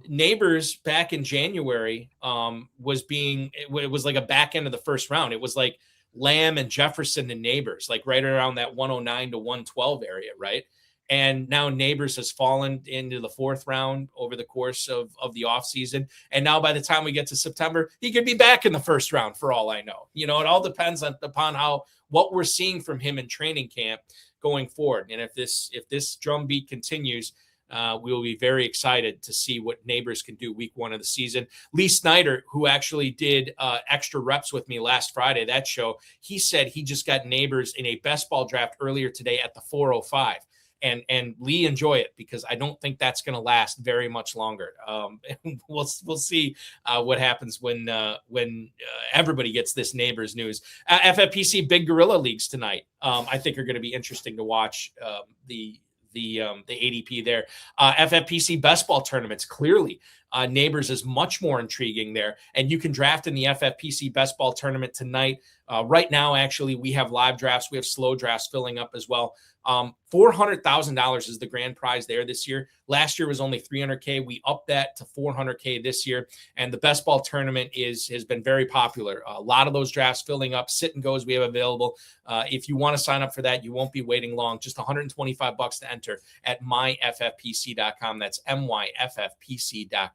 Nabers back in January it was like a back end of the first round. It was like Lamb and Jefferson and Nabers, like right around that 109 to 112 area, right? And now Nabers has fallen into the fourth round over the course of the offseason. And now by the time we get to September, he could be back in the first round for all I know. It all depends upon what we're seeing from him in training camp going forward. And if this drumbeat continues, we will be very excited to see what Nabers can do week 1 of the season. Lee Snyder, who actually did extra reps with me last Friday, that show, he said he just got Nabers in a best ball draft earlier today at the 405. And Lee, enjoy it, because I don't think that's going to last very much longer. We'll see what happens when everybody gets this Nabers news. FFPC Big Gorilla Leagues tonight, I think are going to be interesting to watch. The ADP there. FFPC best ball tournaments, clearly Nabers is much more intriguing there, and you can draft in the FFPC best ball tournament tonight. Right now, actually, we have live drafts. We have slow drafts filling up as well. $400,000 is the grand prize there this year. Last year was only $300K. We upped that to $400K this year. And the best ball tournament has been very popular. A lot of those drafts filling up, sit and goes we have available. If you want to sign up for that, you won't be waiting long. Just $125 to enter at myffpc.com. That's myffpc.com.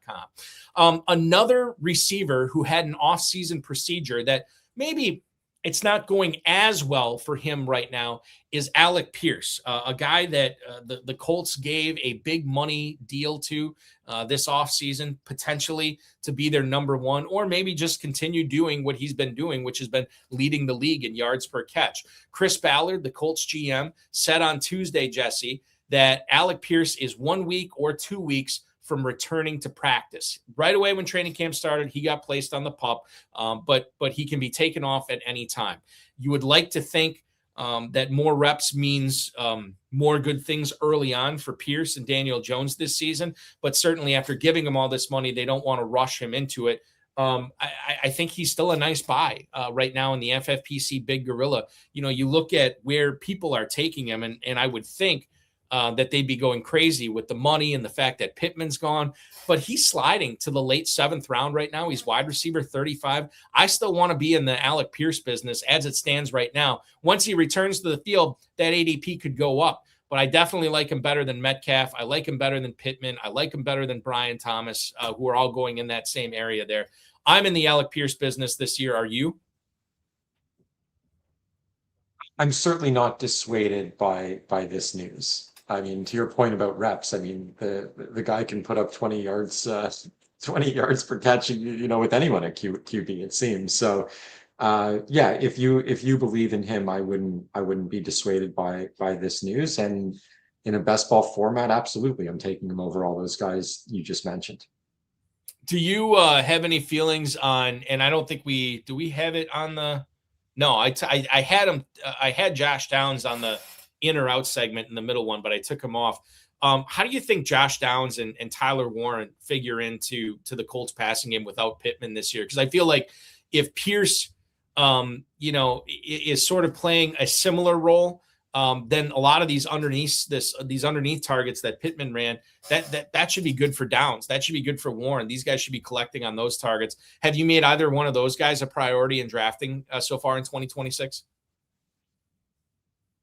Another receiver who had an offseason procedure that maybe it's not going as well for him right now is Alec Pierce, a guy that the Colts gave a big money deal to this offseason, potentially to be their number one, or maybe just continue doing what he's been doing, which has been leading the league in yards per catch. Chris Ballard, the Colts GM, said on Tuesday, Jesse, that Alec Pierce is 1 week or 2 weeks from returning to practice. Right away when training camp started, he got placed on the PUP, but he can be taken off at any time. You would like to think that more reps means more good things early on for Pierce and Daniel Jones this season, but certainly after giving him all this money, they don't want to rush him into it. I think he's still a nice buy right now in the FFPC Big Gorilla. You look at where people are taking him, and I would think that they'd be going crazy with the money and the fact that Pittman's gone, but he's sliding to the late 7th round right now. He's wide receiver 35. I still want to be in the Alec Pierce business as it stands right now. Once he returns to the field, that ADP could go up, but I definitely like him better than Metcalf. I like him better than Pittman. I like him better than Brian Thomas, who are all going in that same area there. I'm in the Alec Pierce business this year. Are you? I'm certainly not dissuaded by this news. I mean, to your point about reps, I mean, the guy can put up 20 yards per catch, with anyone at QB, it seems. So, yeah, if you believe in him, I wouldn't be dissuaded by this news. And in a best ball format, absolutely, I'm taking him over all those guys you just mentioned. Do you have any feelings on? And I don't think we have it on the. No, I had him. I had Josh Downs on the in or out segment in the middle one, but I took him off. How do you think Josh Downs and Tyler Warren figure into the Colts passing game without Pittman this year? Because I feel like if Pierce, is sort of playing a similar role, then a lot of these underneath targets that Pittman ran, that should be good for Downs. That should be good for Warren. These guys should be collecting on those targets. Have you made either one of those guys a priority in drafting so far in 2026?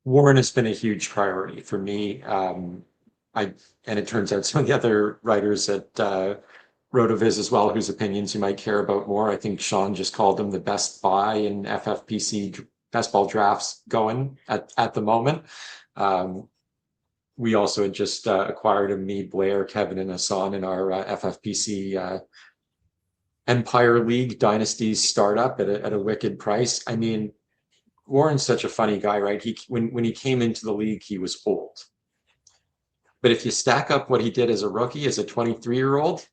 Warren has been a huge priority for me. And it turns out some of the other writers at RotoViz as well, whose opinions you might care about more. I think Sean just called him the best buy in FFPC best ball drafts going at the moment. We also had just acquired him, me, Blair, Kevin, and Hassan in our FFPC Empire League Dynasty startup at a wicked price. I mean, Warren's such a funny guy, right? When he came into the league, he was old. But if you stack up what he did as a rookie, as a 23-year-old,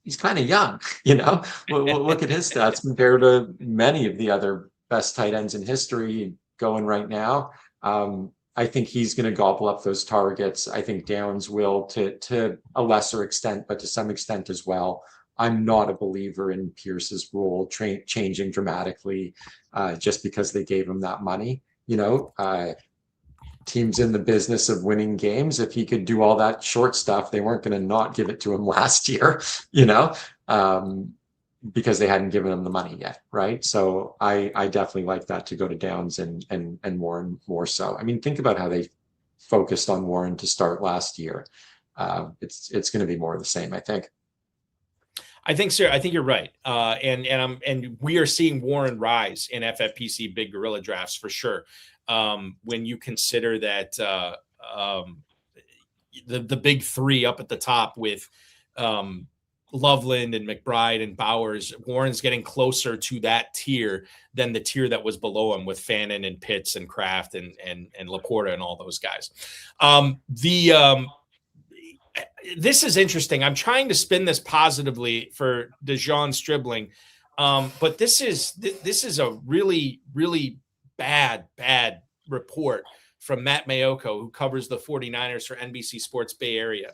he's kind of young, you know? Look at his stats compared to many of the other best tight ends in history going right now. I think he's going to gobble up those targets. I think Downs will to a lesser extent, but to some extent as well. I'm not a believer in Pierce's role changing dramatically just because they gave him that money. You know, teams in the business of winning games. If he could do all that short stuff, they weren't going to not give it to him last year, you know, because they hadn't given him the money yet, right? So I definitely like that to go to Downs and Warren more so. I mean, think about how they focused on Warren to start last year. It's going to be more of the same, I think. I think, sir. I think you're right. And we are seeing Warren rise in FFPC big gorilla drafts for sure. When you consider that the big three up at the top with Loveland and McBride and Bowers, Warren's getting closer to that tier than the tier that was below him with Fannin and Pitts and Kraft and Laporta and all those guys. This is interesting. I'm trying to spin this positively for DeJon Stribling, but this is a really, really bad report from Matt Mayoko, who covers the 49ers for NBC Sports Bay Area.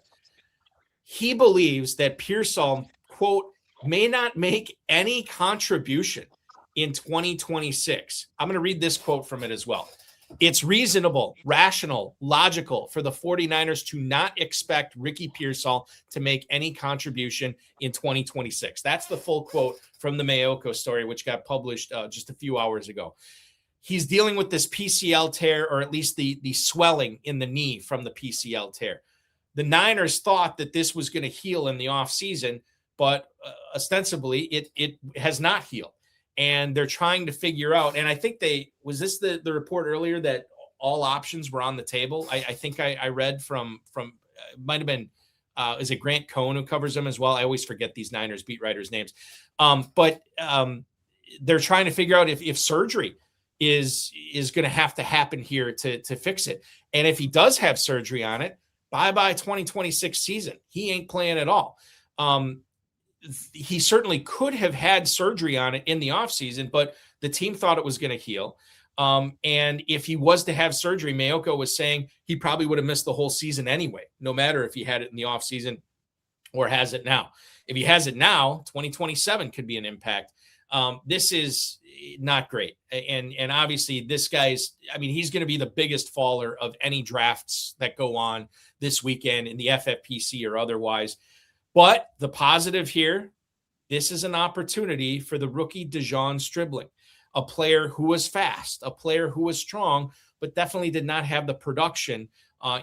He believes that Pearsall, quote, may not make any contribution in 2026. I'm going to read this quote from it as well. It's reasonable, rational, logical for the 49ers to not expect Ricky Pearsall to make any contribution in 2026. That's the full quote from the Mayoko story, which got published just a few hours ago. He's dealing with this PCL tear, or at least the swelling in the knee from the PCL tear. The Niners thought that this was going to heal in the offseason, but ostensibly it has not healed. And they're trying to figure out, and I think was this the report earlier that all options were on the table? I think I read from might have been, is it Grant Cohn who covers them as well? I always forget these Niners beat writers' names. But they're trying to figure out if surgery is going to have to happen here to fix it. And if he does have surgery on it, bye-bye 2026 season. He ain't playing at all. He certainly could have had surgery on it in the offseason, but the team thought it was going to heal. And if he was to have surgery, Mayoko was saying he probably would have missed the whole season anyway, no matter if he had it in the offseason or has it now. If he has it now, 2027 could be an impact. This is not great. And obviously this guy's, I mean, he's going to be the biggest faller of any drafts that go on this weekend in the FFPC or otherwise. But the positive here, this is an opportunity for the rookie DeJon Stribling, a player who was fast, a player who was strong, but definitely did not have the production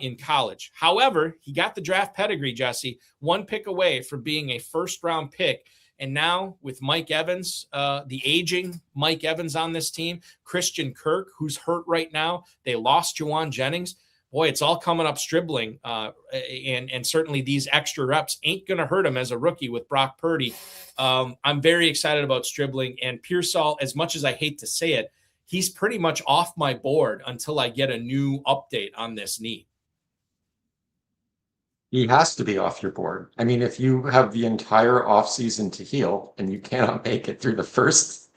in college. However, he got the draft pedigree, Jesse, one pick away from being a first-round pick. And now with Mike Evans, the aging Mike Evans on this team, Christian Kirk, who's hurt right now, they lost Juwan Jennings. Boy, it's all coming up Stribling, and certainly these extra reps ain't going to hurt him as a rookie with Brock Purdy. I'm very excited about Stribling and Pearsall. As much as I hate to say it, he's pretty much off my board until I get a new update on this knee. He has to be off your board. I mean, if you have the entire offseason to heal and you cannot make it through the first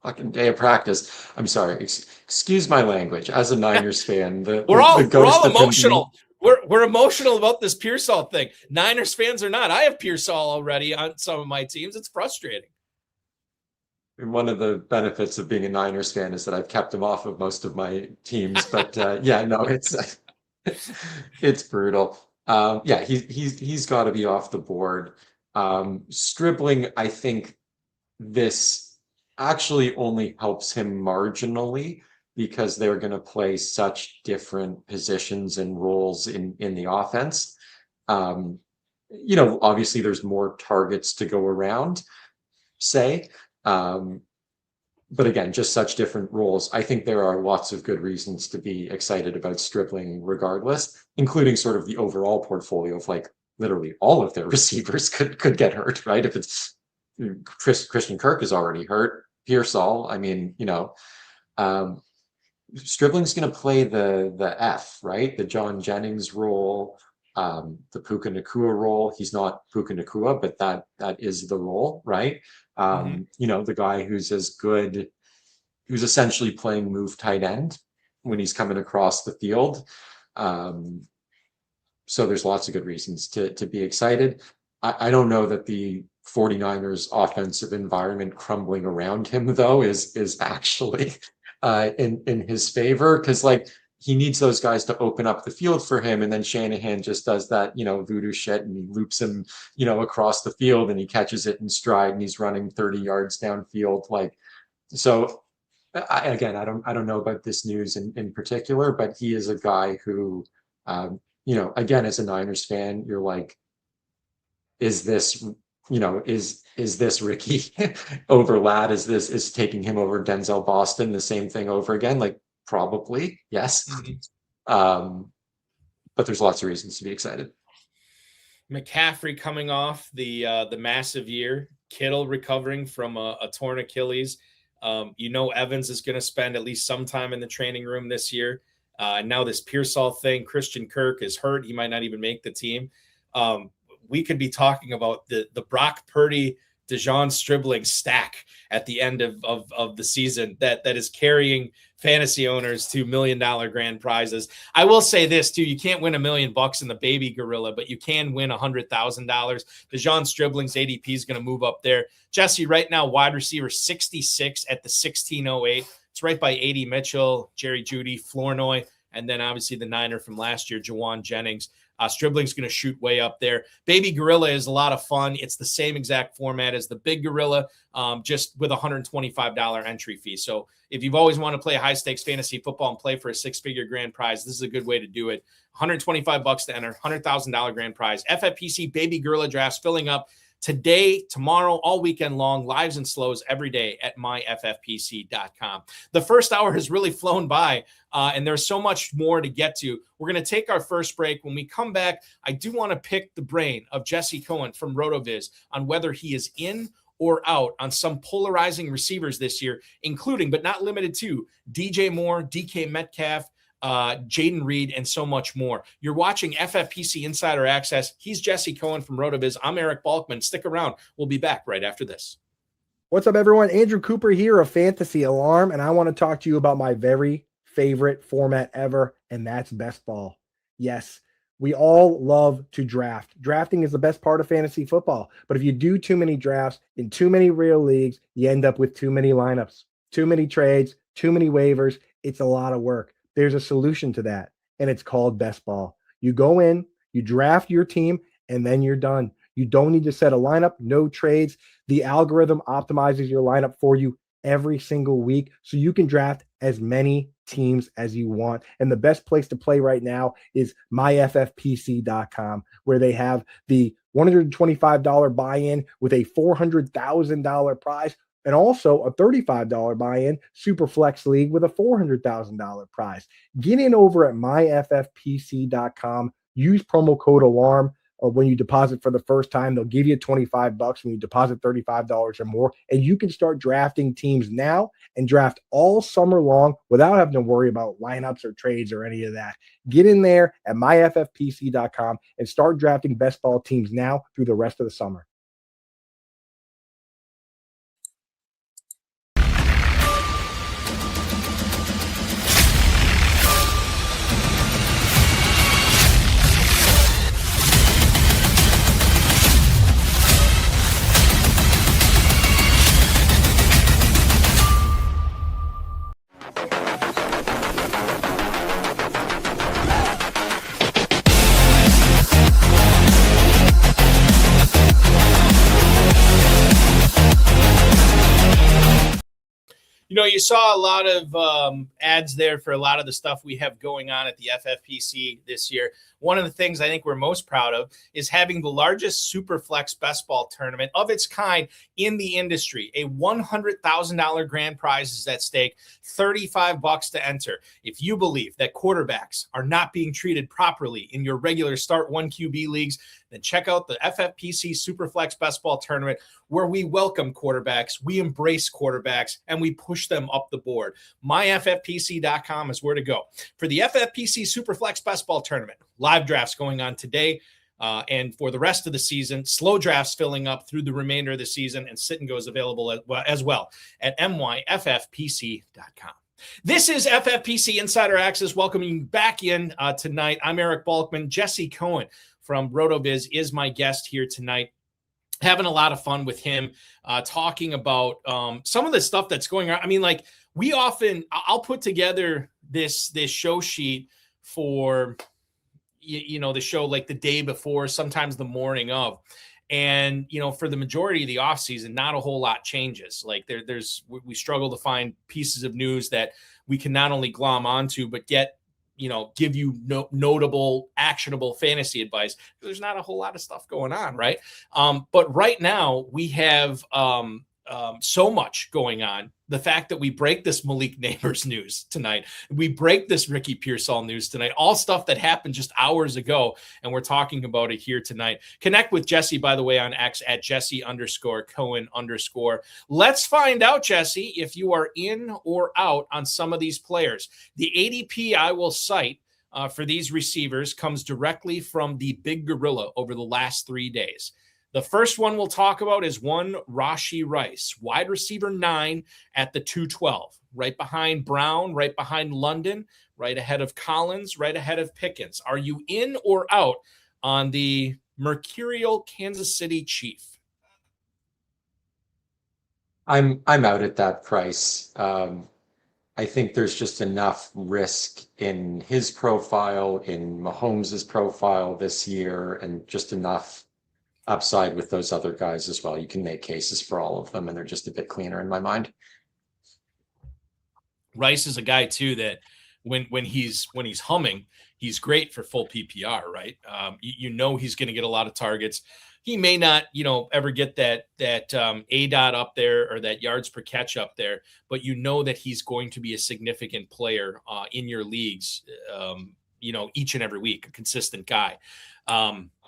fucking day of practice. I'm sorry. Excuse my language. As a Niners fan, we're all emotional. We're emotional about this Pearsall thing. Niners fans are not. I have Pearsall already on some of my teams. It's frustrating. One of the benefits of being a Niners fan is that I've kept him off of most of my teams. But yeah, no, it's brutal. Yeah, he's got to be off the board. Stribling, I think this actually only helps him marginally because they're going to play such different positions and roles in the offense. obviously there's more targets to go around, say. But again, just such different roles. I think there are lots of good reasons to be excited about Stribling regardless, including sort of the overall portfolio of like literally all of their receivers could get hurt, right? If it's Christian Kirk is already hurt, Pearsall, I mean, Stribling's going to play the F, right? The John Jennings role, the Puka Nacua role. He's not Puka Nacua, but that is the role, right? The guy who's as good, who's essentially playing move tight end when he's coming across the field. So there's lots of good reasons to be excited. I don't know that the 49ers offensive environment crumbling around him though is actually in his favor, because like he needs those guys to open up the field for him, and then Shanahan just does that voodoo shit and he loops him across the field and he catches it in stride and he's running 30 yards downfield. Like, so I don't know about this news in particular, but he is a guy who again, as a Niners fan, you're like, is this Ricky over Ladd? Is taking him over Denzel Boston the same thing over again? Like, probably, yes. But there's lots of reasons to be excited. McCaffrey coming off the massive year, Kittle recovering from a torn Achilles. Evans is going to spend at least some time in the training room this year. And now this Pearsall thing, Christian Kirk is hurt. He might not even make the team. We could be talking about the Brock Purdy, DeJon Stribling stack at the end of the season that is carrying fantasy owners to $1 million grand prizes. I will say this too: you can't win $1 million in the baby gorilla, but you can win $100,000. DeJon Stribling's ADP is going to move up there. Jesse, right now, wide receiver 66 at the 1608. It's right by A.D. Mitchell, Jerry Jeudy, Flournoy, and then obviously the Niner from last year, Jawan Jennings. Stribling's going to shoot way up there. Baby Gorilla is a lot of fun. It's the same exact format as the Big Gorilla, just with a $125 entry fee. So if you've always wanted to play high-stakes fantasy football and play for a six-figure grand prize, this is a good way to do it. $125 to enter, $100,000 grand prize. FFPC Baby Gorilla drafts filling up today, tomorrow, all weekend long, lives and slows every day at myffpc.com. The first hour has really flown by, and there's so much more to get to. We're going to take our first break. When we come back, I do want to pick the brain of Jesse Cohen from RotoViz on whether he is in or out on some polarizing receivers this year, including, but not limited to, DJ Moore, DK Metcalf, Jayden Reed, and so much more. You're watching FFPC Insider Access. He's Jesse Cohen from RotoViz. I'm Eric Balkman. Stick around. We'll be back right after this. What's up, everyone? Andrew Cooper here of Fantasy Alarm, and I want to talk to you about my very favorite format ever, and that's best ball. Yes, we all love to draft. Drafting is the best part of fantasy football, but if you do too many drafts in too many real leagues, you end up with too many lineups, too many trades, too many waivers. It's a lot of work. There's a solution to that, and it's called best ball. You go in, you draft your team, and then you're done. You don't need to set a lineup, no trades. The algorithm optimizes your lineup for you every single week, so you can draft as many teams as you want. And the best place to play right now is myffpc.com, where they have the $125 buy-in with a $400,000 prize, and also a $35 buy-in super flex league with a $400,000 prize. Get in over at myffpc.com. Use promo code ALARM when you deposit for the first time. They'll give you $25 when you deposit $35 or more, and you can start drafting teams now and draft all summer long without having to worry about lineups or trades or any of that. Get in there at myffpc.com and start drafting best ball teams now through the rest of the summer. You saw a lot of ads there for a lot of the stuff we have going on at the FFPC this year. One of the things I think we're most proud of is having the largest Superflex best ball tournament of its kind in the industry. A $100,000 grand prize is at stake, $35 to enter. If you believe that quarterbacks are not being treated properly in your regular start 1 QB leagues, then check out the FFPC Superflex Best Ball Tournament, where we welcome quarterbacks, we embrace quarterbacks, and we push them up the board. MyFFPC.com is where to go. For the FFPC Superflex Best Ball Tournament, live drafts going on today, and for the rest of the season, slow drafts filling up through the remainder of the season, and sit and go is available as well at MyFFPC.com. This is FFPC Insider Access, welcoming you back in tonight. I'm Eric Balkman. Jesse Cohen from RotoViz is my guest here tonight. Having a lot of fun with him, talking about some of the stuff that's going on. I mean, like, I'll put together this show sheet for, the show like the day before, sometimes the morning of. And, for the majority of the offseason, not a whole lot changes. Like we struggle to find pieces of news that we can not only glom onto, but get, give you notable, actionable fantasy advice. There's not a whole lot of stuff going on, right? But right now we have so much going on. The fact that we break this Malik Nabers news tonight, we break this Ricky Pearsall news tonight, all stuff that happened just hours ago, and we're talking about it here tonight. Connect with Jesse, by the way, on X at Jesse_Cohen_. Let's find out, Jesse, if you are in or out on some of these players. The ADP I will cite for these receivers comes directly from the Big Gorilla over the last 3 days. The first one we'll talk about is one Rashee Rice, wide receiver 9 at the 212, right behind Brown, right behind London, right ahead of Collins, right ahead of Pickens. Are you in or out on the mercurial Kansas City Chief? I'm out at that price. I think there's just enough risk in his profile, in Mahomes' profile this year, and just enough upside with those other guys as well. You can make cases for all of them, and they're just a bit cleaner in my mind. Rice is a guy too that when he's humming, he's great for full PPR, right? He's going to get a lot of targets. He may not, ever get that ADOT up there or that yards per catch up there, but that he's going to be a significant player in your leagues, each and every week, a consistent guy.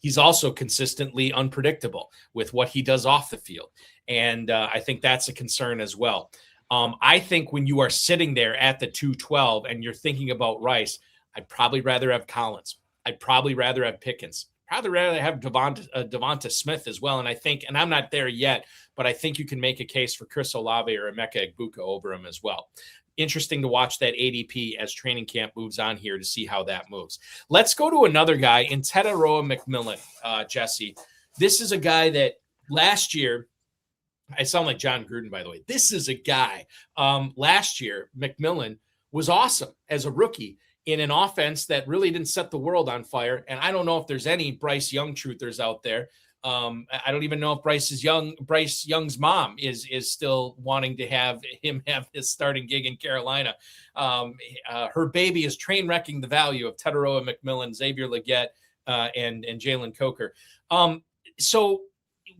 He's also consistently unpredictable with what he does off the field. And I think that's a concern as well. I think when you are sitting there at the 212 and you're thinking about Rice, I'd probably rather have Collins. I'd probably rather have Pickens. Probably rather have Devonta Smith as well. And I'm not there yet, but I think you can make a case for Chris Olave or Emeka Egbuka over him as well. Interesting to watch that ADP as training camp moves on here to see how that moves. Let's go to another guy in Tetairoa McMillan, Jesse. This is a guy that last year, I sound like John Gruden, by the way. This is a guy last year, McMillan was awesome as a rookie in an offense that really didn't set the world on fire. And I don't know if there's any Bryce Young truthers out there. I don't even know if Bryce Young's mom is still wanting to have him have his starting gig in Carolina. Her baby is train wrecking the value of Tetairoa McMillan, Xavier Legette, and Jalen Coker. So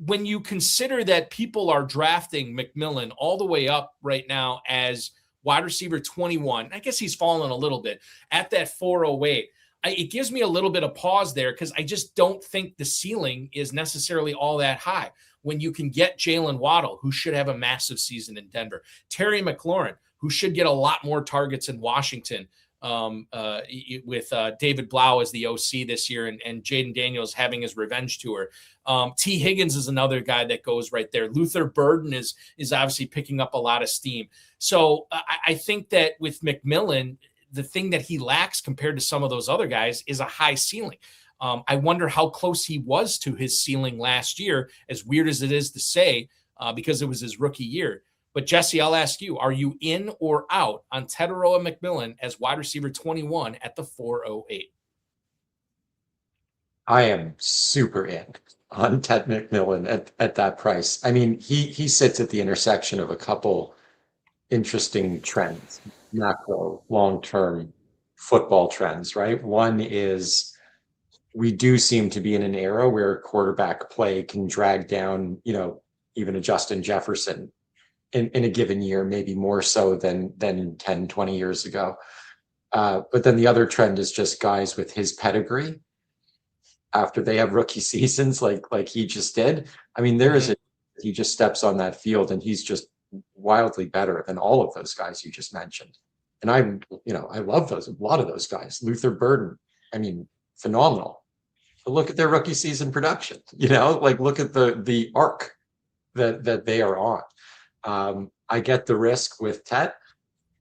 when you consider that people are drafting McMillan all the way up right now as wide receiver 21, I guess he's fallen a little bit at that 408. It gives me a little bit of pause there because I just don't think the ceiling is necessarily all that high when you can get Jalen Waddle, who should have a massive season in Denver, Terry McLaurin, who should get a lot more targets in Washington with David Blau as the OC this year and Jaden Daniels having his revenge tour. T. Higgins is another guy that goes right there. Luther Burden is obviously picking up a lot of steam. So I think that with McMillan, the thing that he lacks compared to some of those other guys is a high ceiling. I wonder how close he was to his ceiling last year, as weird as it is to say, because it was his rookie year. But Jesse, I'll ask you, are you in or out on Tetairoa McMillan as wide receiver 21 at the 408? I am super in on Ted McMillan at that price. I mean, he sits at the intersection of a couple interesting trends, macro, long-term football trends, right? One is we do seem to be in an era where quarterback play can drag down, even a Justin Jefferson in a given year, maybe more so than 10, 20 years ago. But then the other trend is just guys with his pedigree after they have rookie seasons like he just did. I mean, he just steps on that field and he's just wildly better than all of those guys you just mentioned. And I love a lot of those guys. Luther Burden, I mean, phenomenal. But look at their rookie season production, look at the arc that they are on. I get the risk with Tet.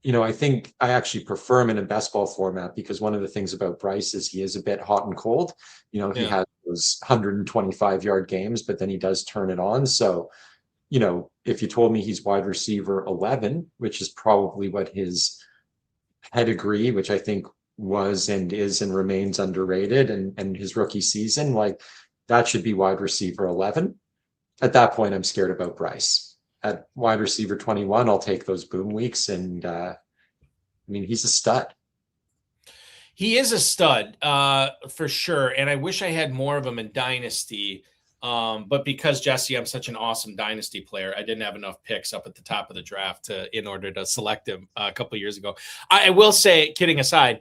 I think I actually prefer him in a best ball format because one of the things about Bryce is he is a bit hot and cold. He has those 125-yard games, but then he does turn it on. So, if you told me he's wide receiver 11, which is probably what his pedigree, which I think was and is and remains underrated, and his rookie season, that should be wide receiver 11. At that point, I'm scared about Bryce. At wide receiver 21, I'll take those boom weeks. And he's a stud. He is a stud for sure. And I wish I had more of him in Dynasty. But because, Jesse, I'm such an awesome Dynasty player, I didn't have enough picks up at the top of the draft in order to select him a couple of years ago. I will say, kidding aside,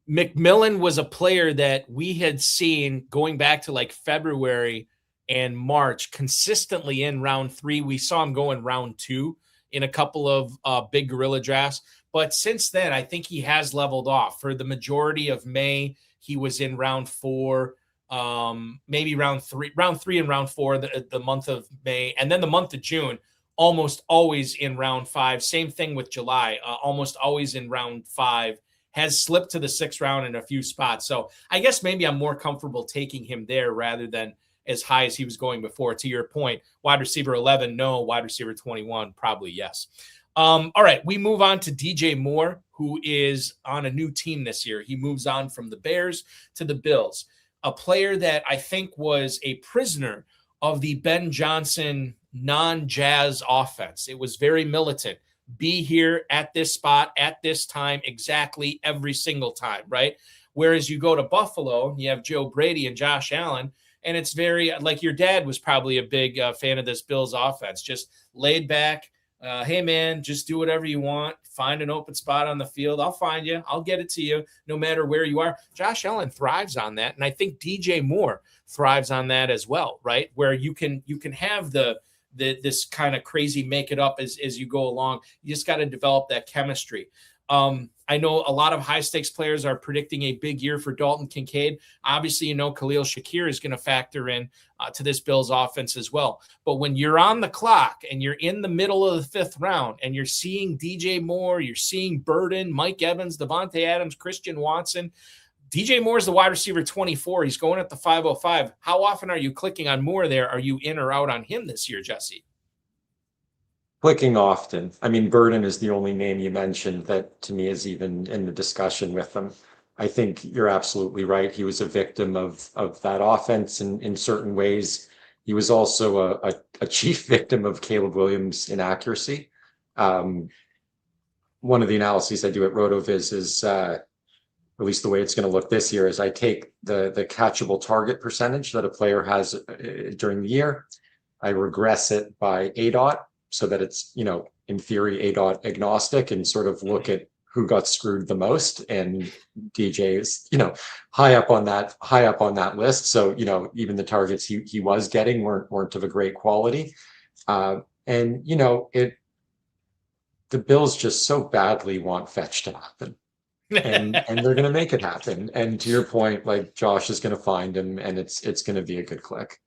McMillan was a player that we had seen going back to February and March consistently in round 3. We saw him go in round 2 in a couple of big gorilla drafts. But since then, I think he has leveled off. For the majority of May, he was in round 4, maybe round 3 and round 4, the month of May. And then the month of June, almost always in round 5. Same thing with July, almost always in round 5. Has slipped to the 6th round in a few spots. So I guess maybe I'm more comfortable taking him there rather than as high as he was going before. To your point, wide receiver 11, no. Wide receiver 21, probably yes. All right, we move on to DJ Moore, who is on a new team this year. He moves on from the Bears to the Bills, a player that I think was a prisoner of the Ben Johnson non-Jazz offense. It was very militant. Be here at this spot at this time exactly every single time, right? Whereas you go to Buffalo, you have Joe Brady and Josh Allen, and it's very like your dad was probably a big fan of this Bills offense, just laid back. Hey, man, just do whatever you want. Find an open spot on the field. I'll find you. I'll get it to you no matter where you are. Josh Allen thrives on that, and I think DJ Moore thrives on that as well, right? Where you can have this kind of crazy make it up as you go along. You just got to develop that chemistry. I know a lot of high stakes players are predicting a big year for Dalton Kincaid. Obviously, Khalil Shakir is going to factor in to this Bills offense as well. But when you're on the clock and you're in the middle of the 5th round and you're seeing DJ Moore, you're seeing Burden, Mike Evans, Devontae Adams, Christian Watson, DJ Moore is the wide receiver 24. He's going at the 505. How often are you clicking on Moore there? Are you in or out on him this year, Jesse? Clicking often. I mean, Burden is the only name you mentioned that to me is even in the discussion with them. I think you're absolutely right. He was a victim of that offense in certain ways. He was also a chief victim of Caleb Williams' inaccuracy. One of the analyses I do at RotoViz is, at least the way it's going to look this year, is I take the catchable target percentage that a player has during the year. I regress it by ADOT, so that it's, in theory, ADOT agnostic, and sort of look at who got screwed the most. And DJ is, high up on that list. So, even the targets he was getting weren't of a great quality. The Bills just so badly want fetch to happen. and they're going to make it happen. And to your point, Josh is going to find him, and it's going to be a good click.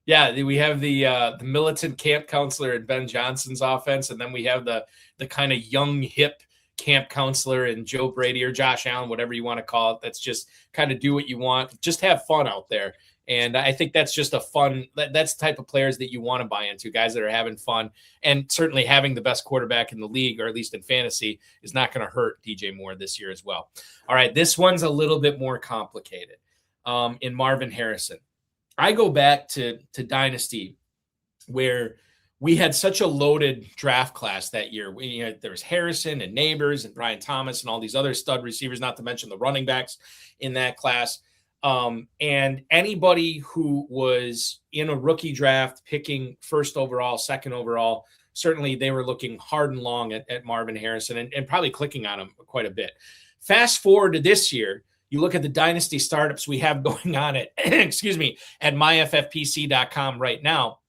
Yeah, we have the militant camp counselor in Ben Johnson's offense, and then we have the kind of young, hip camp counselor in Joe Brady or Josh Allen, whatever you want to call it. That's just kind of do what you want. Just have fun out there. And I think that's just that's the type of players that you want to buy into, guys that are having fun. And certainly having the best quarterback in the league, or at least in fantasy, is not going to hurt DJ Moore this year as well. All right, this one's a little bit more complicated in Marvin Harrison. I go back to Dynasty, where we had such a loaded draft class that year. There was Harrison and Nabers and Brian Thomas and all these other stud receivers, not to mention the running backs in that class. And anybody who was in a rookie draft picking first overall, second overall, certainly they were looking hard and long at Marvin Harrison and probably clicking on him quite a bit. Fast forward to this year, you look at the dynasty startups we have going on at, excuse me, at myffpc.com right now.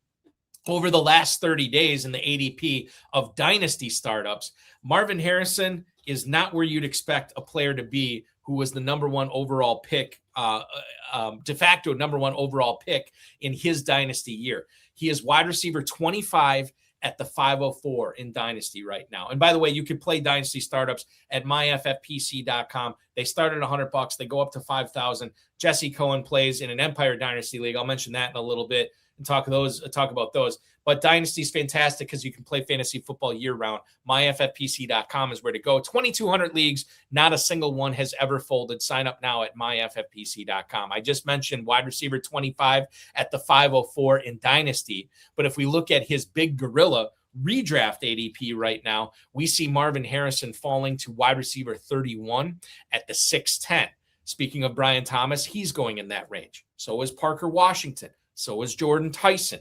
Over the last 30 days in the ADP of dynasty startups, Marvin Harrison is not where you'd expect a player to be who was the number one overall pick, de facto number one overall pick in his dynasty year. He is wide receiver 25 at the 504 in dynasty right now. And by the way, you can play dynasty startups at myffpc.com. They start at $100. They go up to 5,000. Jesse Cohen plays in an Empire Dynasty League. I'll mention that in a little bit and talk about those. But Dynasty is fantastic because you can play fantasy football year round. MyFFPC.com is where to go. 2,200 leagues. Not a single one has ever folded. Sign up now at MyFFPC.com. I just mentioned wide receiver 25 at the 504 in Dynasty. But if we look at his big gorilla redraft ADP right now, we see Marvin Harrison falling to wide receiver 31 at the 610. Speaking of Brian Thomas, he's going in that range. So is Parker Washington. So is Jordan Tyson.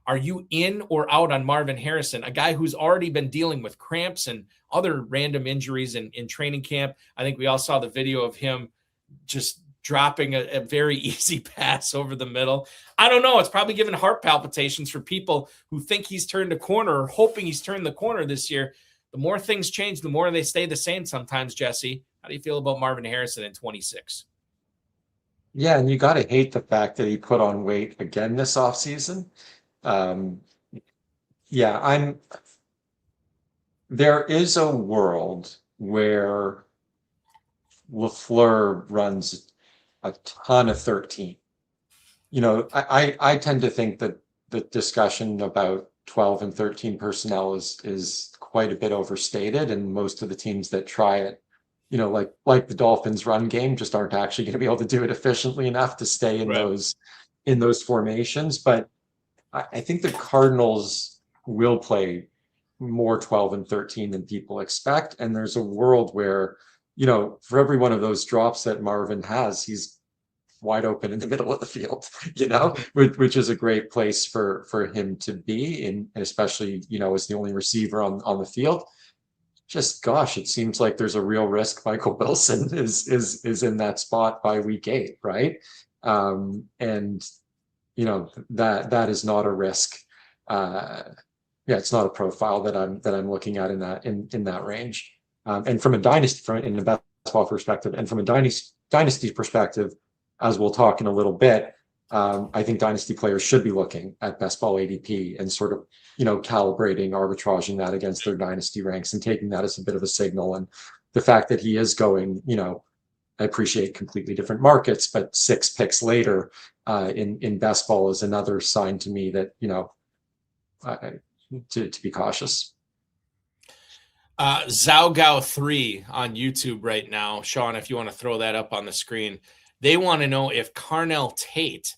Are you in or out on Marvin Harrison, a guy who's already been dealing with cramps and other random injuries in training camp? I think we all saw the video of him just dropping a very easy pass over the middle. I don't know. It's probably giving heart palpitations for people who think he's turned a corner or hoping he's turned the corner this year. The more things change, the more they stay the same sometimes, Jesse. How do you feel about Marvin Harrison in 26? Yeah, and you got to hate the fact that he put on weight again this offseason. There is a world where LaFleur runs a ton of 13. I tend to think that the discussion about 12 and 13 personnel is quite a bit overstated, and most of the teams that try it, like the Dolphins run game, just aren't actually going to be able to do it efficiently enough to stay in those formations. But I think the Cardinals will play more 12 and 13 than people expect. And there's a world where, for every one of those drops that Marvin has, he's wide open in the middle of the field, which is a great place for him to be, and especially, as the only receiver on the field. Just, gosh, it seems like there's a real risk Michael Wilson is in that spot by week 8, right? That is not a risk. It's not a profile that I'm looking at in that range. And from a dynasty, in the basketball perspective, and from a dynasty perspective, as we'll talk in a little bit, I think dynasty players should be looking at best ball ADP and sort of, calibrating, arbitraging that against their dynasty ranks and taking that as a bit of a signal. And the fact that he is going, I appreciate completely different markets, but 6 picks later in best ball is another sign to me that, to be cautious. Zaogao3 on YouTube right now. Sean, if you want to throw that up on the screen, they want to know if Carnell Tate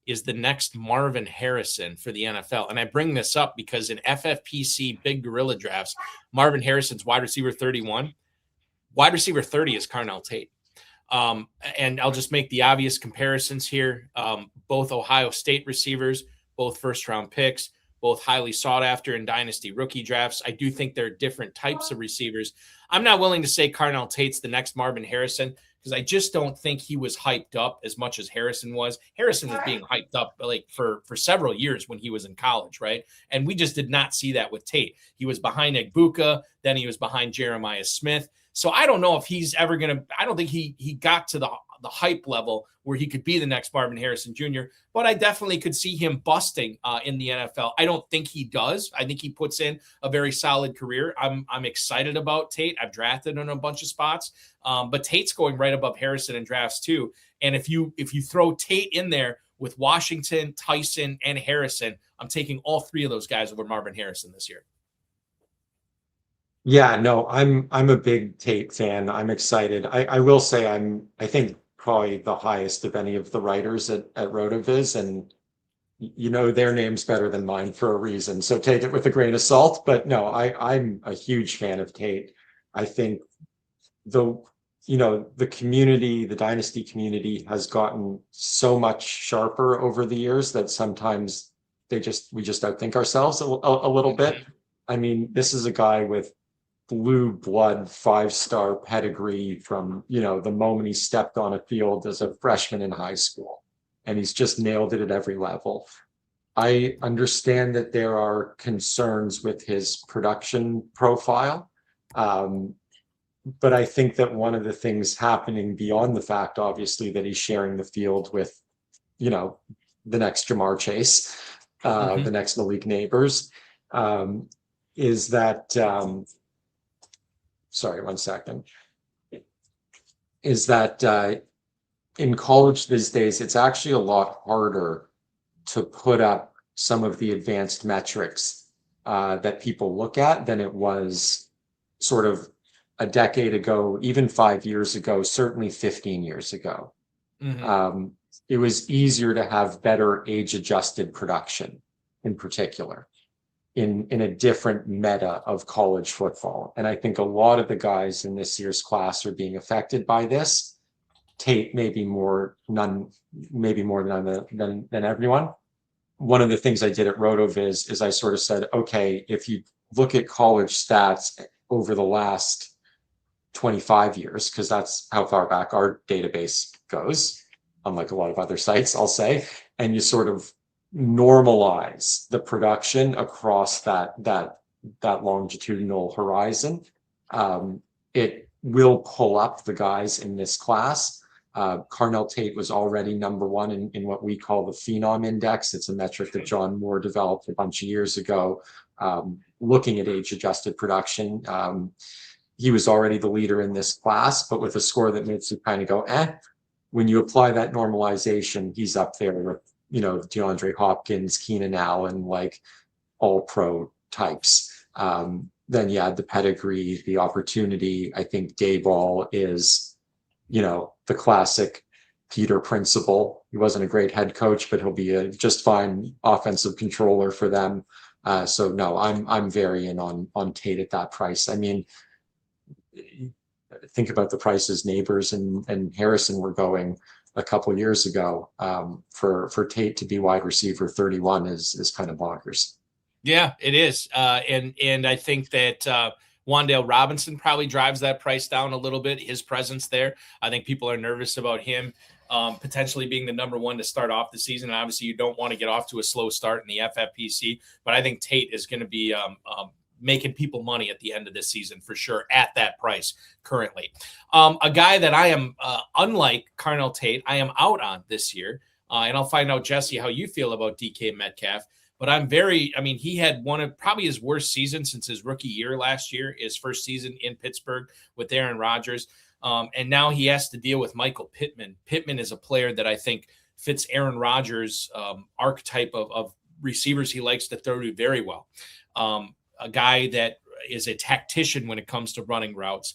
is the next Marvin Harrison for the NFL. And I bring this up because in FFPC Big Gorilla drafts, Marvin Harrison's wide receiver 31. Wide receiver 30 is Carnell Tate. And I'll just make the obvious comparisons here. Both Ohio State receivers, both first-round picks, both highly sought after in dynasty rookie drafts. I do think they're different types of receivers. I'm not willing to say Carnell Tate's the next Marvin Harrison because I just don't think he was hyped up as much as Harrison was. Harrison was being hyped up for several years when he was in college, right? And we just did not see that with Tate. He was behind Egbuka, then he was behind Jeremiah Smith. So I don't know if he's ever going to – I don't think he got to the hype level where he could be the next Marvin Harrison Jr., but I definitely could see him busting in the NFL. I don't think he does. I think he puts in a very solid career. I'm excited about Tate. I've drafted in a bunch of spots, but Tate's going right above Harrison in drafts too. And if you throw Tate in there with Washington, Tyson, and Harrison, I'm taking all 3 of those guys over Marvin Harrison this year. Yeah, no, I'm a big Tate fan. I'm excited. I will say I think probably the highest of any of the writers at RotoViz, and their name's better than mine for a reason, so take it with a grain of salt. But no, I'm a huge fan of Tate. I think the community, the dynasty community, has gotten so much sharper over the years that sometimes we just outthink ourselves a little bit. I mean, this is a guy with blue blood 5-star pedigree from the moment he stepped on a field as a freshman in high school, and he's just nailed it at every level. I understand that there are concerns with his production profile, but I think that one of the things happening beyond the fact, obviously, that he's sharing the field with the next Jamar Chase, the next Malik Nabers, is that sorry, 1 second, is that in college these days, it's actually a lot harder to put up some of the advanced metrics that people look at than it was sort of a decade ago, even 5 years ago, certainly 15 years ago. It was easier to have better age-adjusted production in particular in a different meta of college football. And I think a lot of the guys in this year's class are being affected by this. Tate maybe more than everyone. One of the things I did at RotoViz is I sort of said, okay, if you look at college stats over the last 25 years, because that's how far back our database goes, unlike a lot of other sites, I'll say, and you sort of normalize the production across that longitudinal horizon, it will pull up the guys in this class. Carnell Tate was already number one in what we call the Phenom Index. It's a metric that John Moore developed a bunch of years ago, looking at age-adjusted production. He was already the leader in this class, but with a score that makes you kind of go, when you apply that normalization, he's up there with, DeAndre Hopkins, Keenan Allen, like all pro types. Then you add the pedigree, the opportunity. I think Dayball is, the classic Peter principle. He wasn't a great head coach, but he'll be a just fine offensive controller for them. So no, I'm very in on Tate at that price. I mean, think about the prices Nabers and Harrison were going a couple years ago. For Tate to be wide receiver 31 is kind of bonkers. Yeah, it is. And I think that Wan'Dale Robinson probably drives that price down a little bit, his presence there. I think people are nervous about him potentially being the number one to start off the season. And obviously, you don't want to get off to a slow start in the FFPC, but I think Tate is going to be making people money at the end of this season for sure at that price currently. A guy that I am, unlike Carnell Tate, I am out on this year. And I'll find out, Jesse, how you feel about DK Metcalf. But he had one of probably his worst seasons since his rookie year last year, his first season in Pittsburgh with Aaron Rodgers. And now he has to deal with Michael Pittman. Pittman is a player that I think fits Aaron Rodgers' archetype of receivers he likes to throw to very well. A guy that is a tactician when it comes to running routes.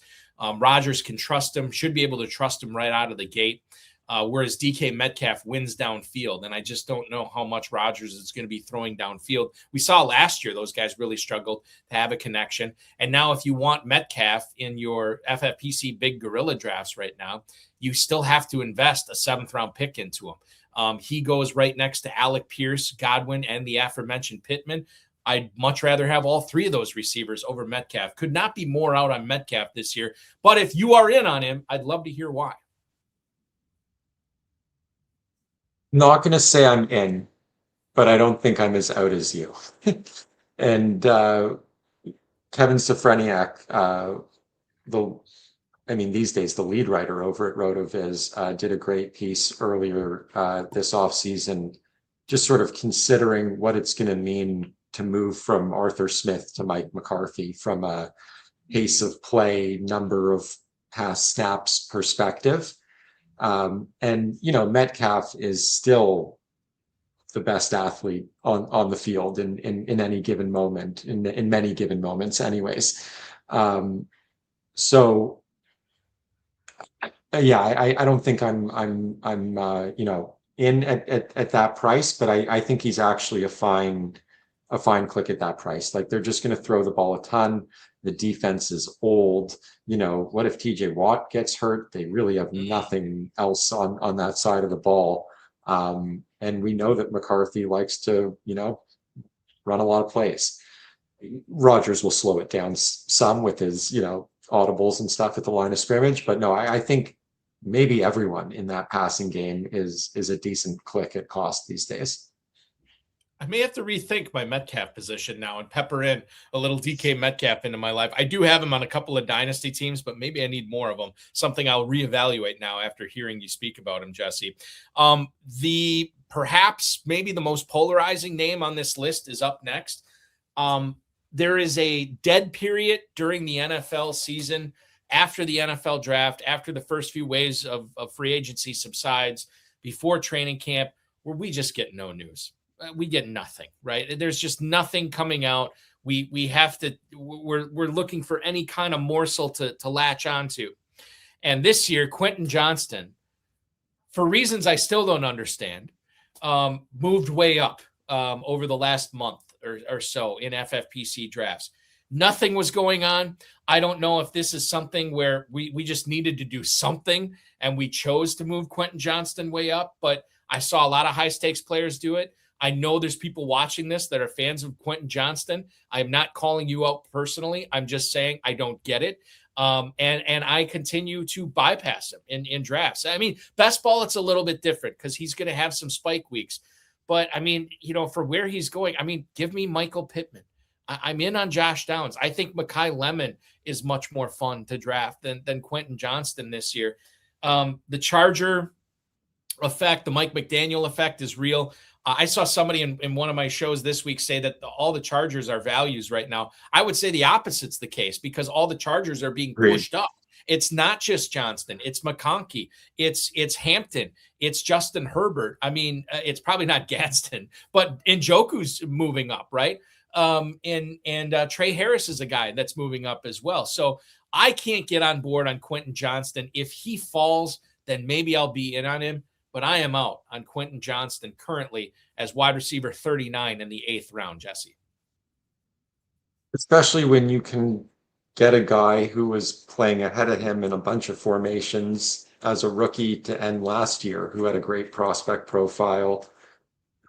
Rodgers can trust him, should be able to trust him right out of the gate. Whereas DK Metcalf wins downfield, and I just don't know how much Rodgers is going to be throwing downfield. We saw last year those guys really struggled to have a connection. And now if you want Metcalf in your FFPC big gorilla drafts right now, you still have to invest a 7th-round pick into him. He goes right next to Alec Pierce, Godwin, and the aforementioned Pittman. I'd much rather have all three of those receivers over Metcalf. Could not be more out on Metcalf this year. But if you are in on him, I'd love to hear why. Not going to say I'm in, but I don't think I'm as out as you. And Kevin Sofreniak, these days the lead writer over at RotoViz, did a great piece earlier this offseason, just sort of considering what it's going to mean to move from Arthur Smith to Mike McCarthy from a pace of play, number of pass snaps perspective. Metcalf is still the best athlete on the field in any given moment, in many given moments anyways. I don't think I'm in at that price, but I think he's actually a fine click at that price. Like, they're just going to throw the ball a ton. The defense is old. What if TJ Watt gets hurt? They really have nothing else on that side of the ball. And we know that McCarthy likes to, run a lot of plays. Rodgers will slow it down some with his, audibles and stuff at the line of scrimmage. But no, I think maybe everyone in that passing game is a decent click at cost these days. I may have to rethink my Metcalf position now and pepper in a little DK Metcalf into my life. I do have him on a couple of dynasty teams, but maybe I need more of them. Something I'll reevaluate now after hearing you speak about him, Jesse. Perhaps maybe the most polarizing name on this list is up next. There is a dead period during the NFL season, after the NFL draft, after the first few waves of free agency subsides, before training camp, where we just get no news. We get nothing, right? There's just nothing coming out. We're looking for any kind of morsel to latch onto. And this year, Quentin Johnston, for reasons I still don't understand, moved way up over the last month or so in FFPC drafts. Nothing was going on. I don't know if this is something where we just needed to do something and we chose to move Quentin Johnston way up, but I saw a lot of high stakes players do it. I know there's people watching this that are fans of Quentin Johnston. I'm not calling you out personally. I'm just saying I don't get it. And I continue to bypass him in drafts. I mean, best ball, it's a little bit different because he's going to have some spike weeks. But I mean, for where he's going, I mean, give me Michael Pittman. I'm in on Josh Downs. I think Mekhi Lemon is much more fun to draft than Quentin Johnston this year. The Charger effect, the Mike McDaniel effect is real. I saw somebody in one of my shows this week say that all the Chargers are values right now. I would say the opposite's the case because all the Chargers are being pushed up. It's not just Johnston. It's McConkey. It's Hampton. It's Justin Herbert. I mean, it's probably not Gadsden, but Njoku's moving up, right? And Trey Harris is a guy that's moving up as well. So I can't get on board on Quentin Johnston. If he falls, then maybe I'll be in on him. But I am out on Quentin Johnston currently as wide receiver 39 in the 8th round, Jesse. Especially when you can get a guy who was playing ahead of him in a bunch of formations as a rookie to end last year, who had a great prospect profile.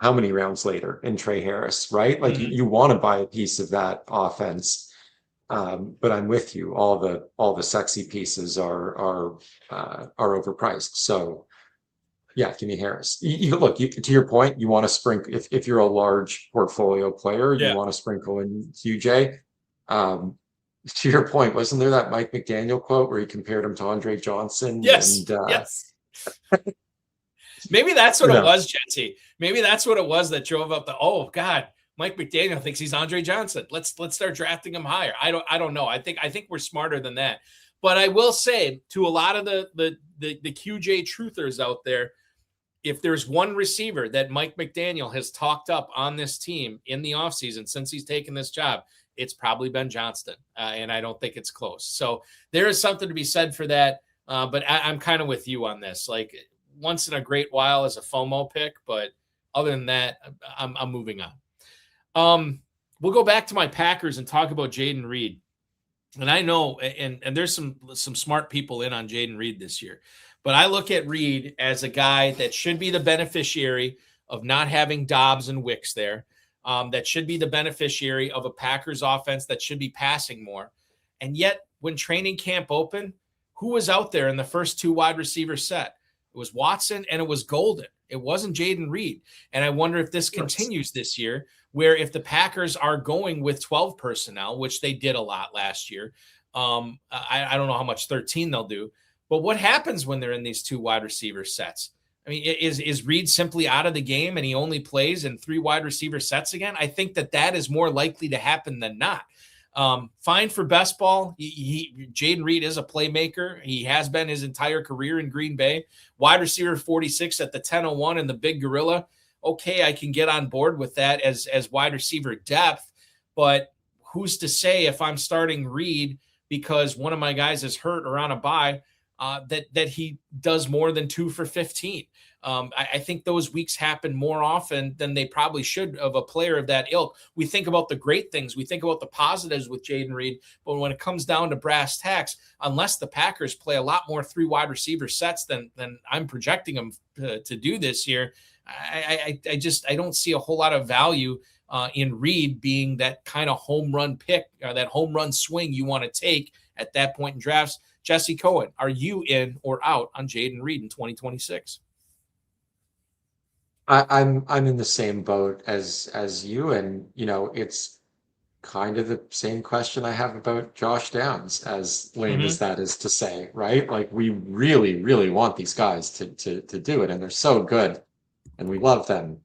How many rounds later in Trey Harris, right? Like you want to buy a piece of that offense. But I'm with you. All the sexy pieces are overpriced. So yeah, give me Harris. To your point, you want to sprinkle if you're a large portfolio player, you want to sprinkle in QJ. To your point, wasn't there that Mike McDaniel quote where he compared him to Andre Johnson? Yes. Yes. Maybe that's what it was, Jesse. Maybe that's what it was that drove up oh God, Mike McDaniel thinks he's Andre Johnson. Let's start drafting him higher. I don't know. I think we're smarter than that. But I will say to a lot of the QJ truthers out there, if there's one receiver that Mike McDaniel has talked up on this team in the offseason since he's taken this job, it's probably Ben Johnston. And I don't think it's close. So there is something to be said for that. But I'm kind of with you on this. Like once in a great while as a FOMO pick. But other than that, I'm moving on. We'll go back to my Packers and talk about Jayden Reed. And I know, and there's some smart people in on Jayden Reed this year. But I look at Reed as a guy that should be the beneficiary of not having Dobbs and Wicks there. That should be the beneficiary of a Packers offense that should be passing more. And yet, when training camp opened, who was out there in the first 2 wide receiver set? It was Watson and it was Golden. It wasn't Jayden Reed. And I wonder if this continues this year, where if the Packers are going with 12 personnel, which they did a lot last year, I don't know how much 13 they'll do. But what happens when they're in these 2 wide receiver sets? I mean, is Reed simply out of the game and he only plays in 3 wide receiver sets again? I think that is more likely to happen than not. Fine for best ball. Jayden Reed is a playmaker. He has been his entire career in Green Bay. Wide receiver 46 at the 10-01 and the big gorilla. Okay, I can get on board with that as wide receiver depth. But who's to say if I'm starting Reed because one of my guys is hurt or on a bye, that he does more than 2 for 15. I think those weeks happen more often than they probably should of a player of that ilk. We think about the great things. We think about the positives with Jayden Reed. But when it comes down to brass tacks, unless the Packers play a lot more 3 wide receiver sets than I'm projecting them to do this year, I don't see a whole lot of value in Reed being that kind of home run pick or that home run swing you want to take at that point in drafts. Jesse Cohen, are you in or out on Jayden Reed in 2026? I'm in the same boat as you, and it's kind of the same question I have about Josh Downs, as lame as that is to say, right? Like, we really, really want these guys to do it, and they're so good, and we love them.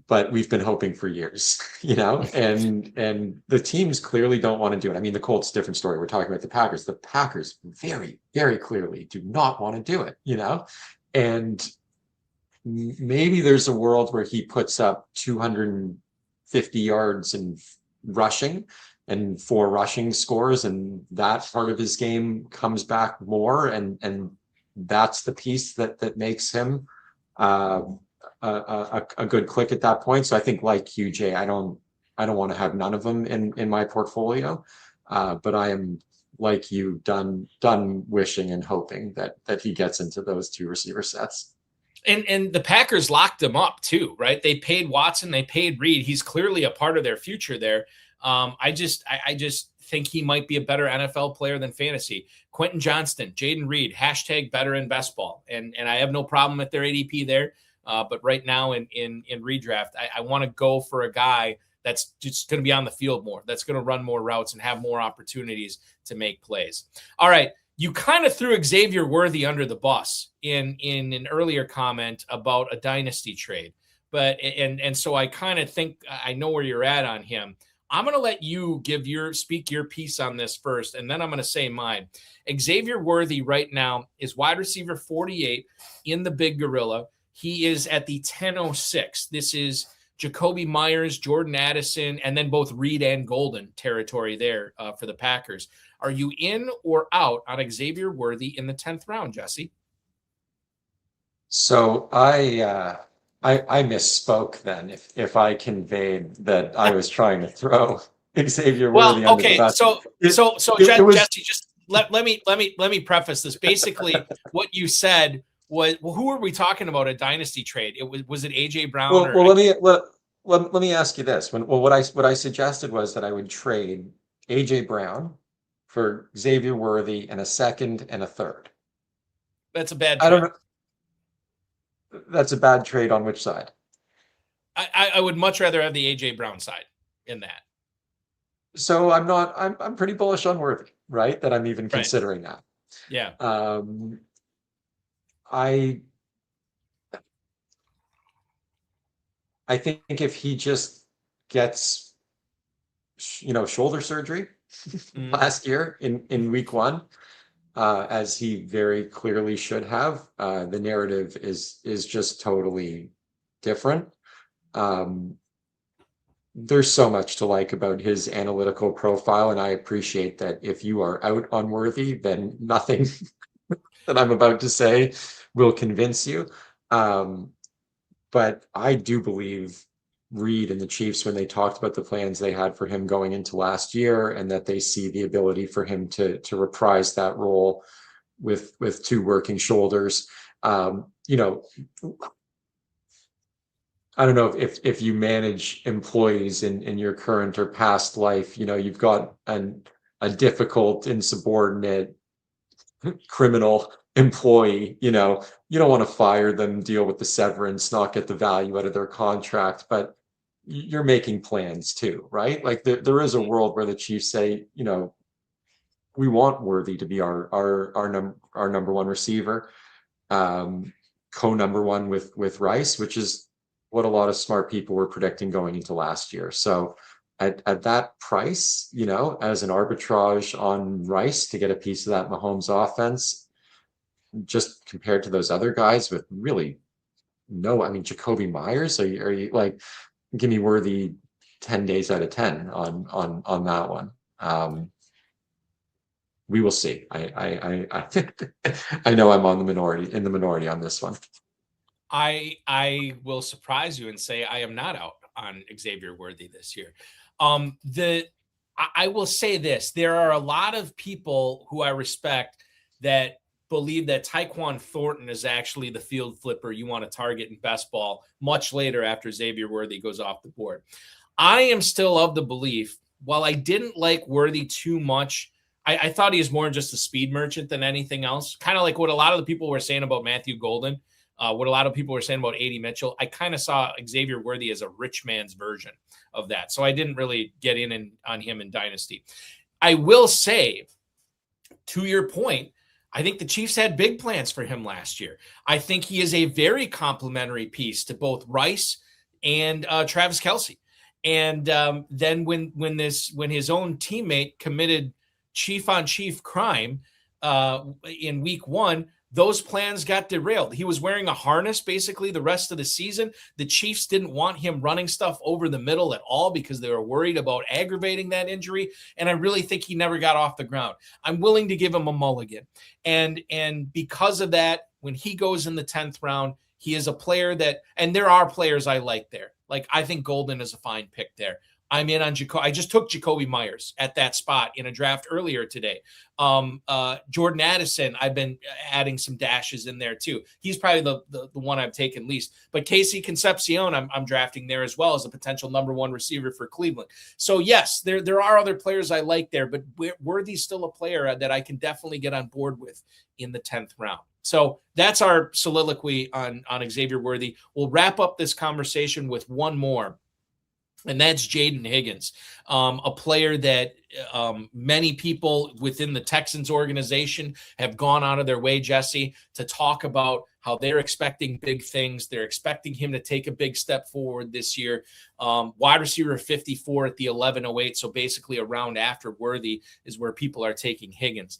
But we've been hoping for years, and the teams clearly don't want to do it. I mean, the Colts, different story. We're talking about the Packers. The Packers very, very clearly do not want to do it, and maybe there's a world where he puts up 250 yards in rushing and 4 rushing scores, and that part of his game comes back more, and that's the piece that makes him a good click at that point. So I think, like you, Jay, I don't want to have none of them in my portfolio, but I am, like you, done wishing and hoping that he gets into those 2 receiver sets. And the Packers locked him up too, right? They paid Watson, they paid Reed. He's clearly a part of their future there. I just think he might be a better NFL player than fantasy. Quentin Johnston, Jayden Reed, # better in best ball. And I have no problem with their ADP there. But right now in redraft, I want to go for a guy that's just going to be on the field more, that's going to run more routes and have more opportunities to make plays. All right. You kind of threw Xavier Worthy under the bus in an earlier comment about a dynasty trade, but so I kind of think I know where you're at on him. I'm going to let you speak your piece on this first, and then I'm going to say mine. Xavier Worthy right now is wide receiver 48 in the Big Gorilla. He is at the 1006. This is Jacoby Myers, Jordan Addison, and then both Reed and Golden territory there for the Packers. Are you in or out on Xavier Worthy in the 10th round, Jesse? So I misspoke then if I conveyed that I was trying to throw Xavier Worthy under the bus. Jesse, just let me preface this. Basically, what you said was, well, who are we talking about a dynasty trade? Was it AJ Brown? Let me ask you this. What I suggested was that I would trade AJ Brown for Xavier Worthy and a 2nd and a 3rd. That's a bad trade. I don't know. That's a bad trade on which side? I would much rather have the AJ Brown side in that. So I'm pretty bullish on Worthy, right? That I'm even considering that. Yeah. I think if he just gets, shoulder surgery last year in week 1, as he very clearly should have, the narrative is just totally different. There's so much to like about his analytical profile, and I appreciate that if you are out on Worthy, then nothing that I'm about to say will convince you. But I do believe Reed and the Chiefs, when they talked about the plans they had for him going into last year, and that they see the ability for him to reprise that role with 2 working shoulders. I don't know if you manage employees in your current or past life, you've got a difficult, insubordinate, criminal employee, you don't want to fire them, deal with the severance, not get the value out of their contract, but you're making plans too, right? Like there is a world where the Chiefs say, we want Worthy to be our number 1 receiver, co-number 1 with Rice, which is what a lot of smart people were predicting going into last year. So at that price, as an arbitrage on Rice to get a piece of that Mahomes offense, just compared to those other guys with really Jacoby Myers, are you like, give me Worthy 10 days out of 10 on that one. we will see. I know I'm in the minority on this one. I will surprise you and say I am not out on Xavier Worthy this year. I will say this: there are a lot of people who I respect that believe that Tyquan Thornton is actually the field flipper you want to target in best ball much later after Xavier Worthy goes off the board. I am still of the belief, while I didn't like Worthy too much, I thought he was more just a speed merchant than anything else. Kind of like what a lot of the people were saying about Matthew Golden, what a lot of people were saying about A.D. Mitchell. I kind of saw Xavier Worthy as a rich man's version of that. So I didn't really get in on him in Dynasty. I will say, to your point, I think the Chiefs had big plans for him last year. I think he is a very complimentary piece to both Rice and Travis Kelce. And then when his own teammate committed chief-on-chief crime in week 1, those plans got derailed. He was wearing a harness basically the rest of the season. The Chiefs didn't want him running stuff over the middle at all because they were worried about aggravating that injury. And I really think he never got off the ground. I'm willing to give him a mulligan. And because of that, when he goes in the 10th round, he is a player that, and there are players I like there. Like, I think Golden is a fine pick there. I'm in on I just took Jacoby Myers at that spot in a draft earlier today. Jordan Addison, I've been adding some dashes in there too. He's probably the one I've taken least. But Casey Concepcion, I'm drafting there as well as a potential number 1 receiver for Cleveland. So yes, there are other players I like there, but Worthy's still a player that I can definitely get on board with in the 10th round. So that's our soliloquy on Xavier Worthy. We'll wrap up this conversation with one more. And that's Jayden Higgins, a player that many people within the Texans organization have gone out of their way, Jesse, to talk about how they're expecting big things. They're expecting him to take a big step forward this year. Wide receiver 54 at the 1108, so basically a round after Worthy is where people are taking Higgins.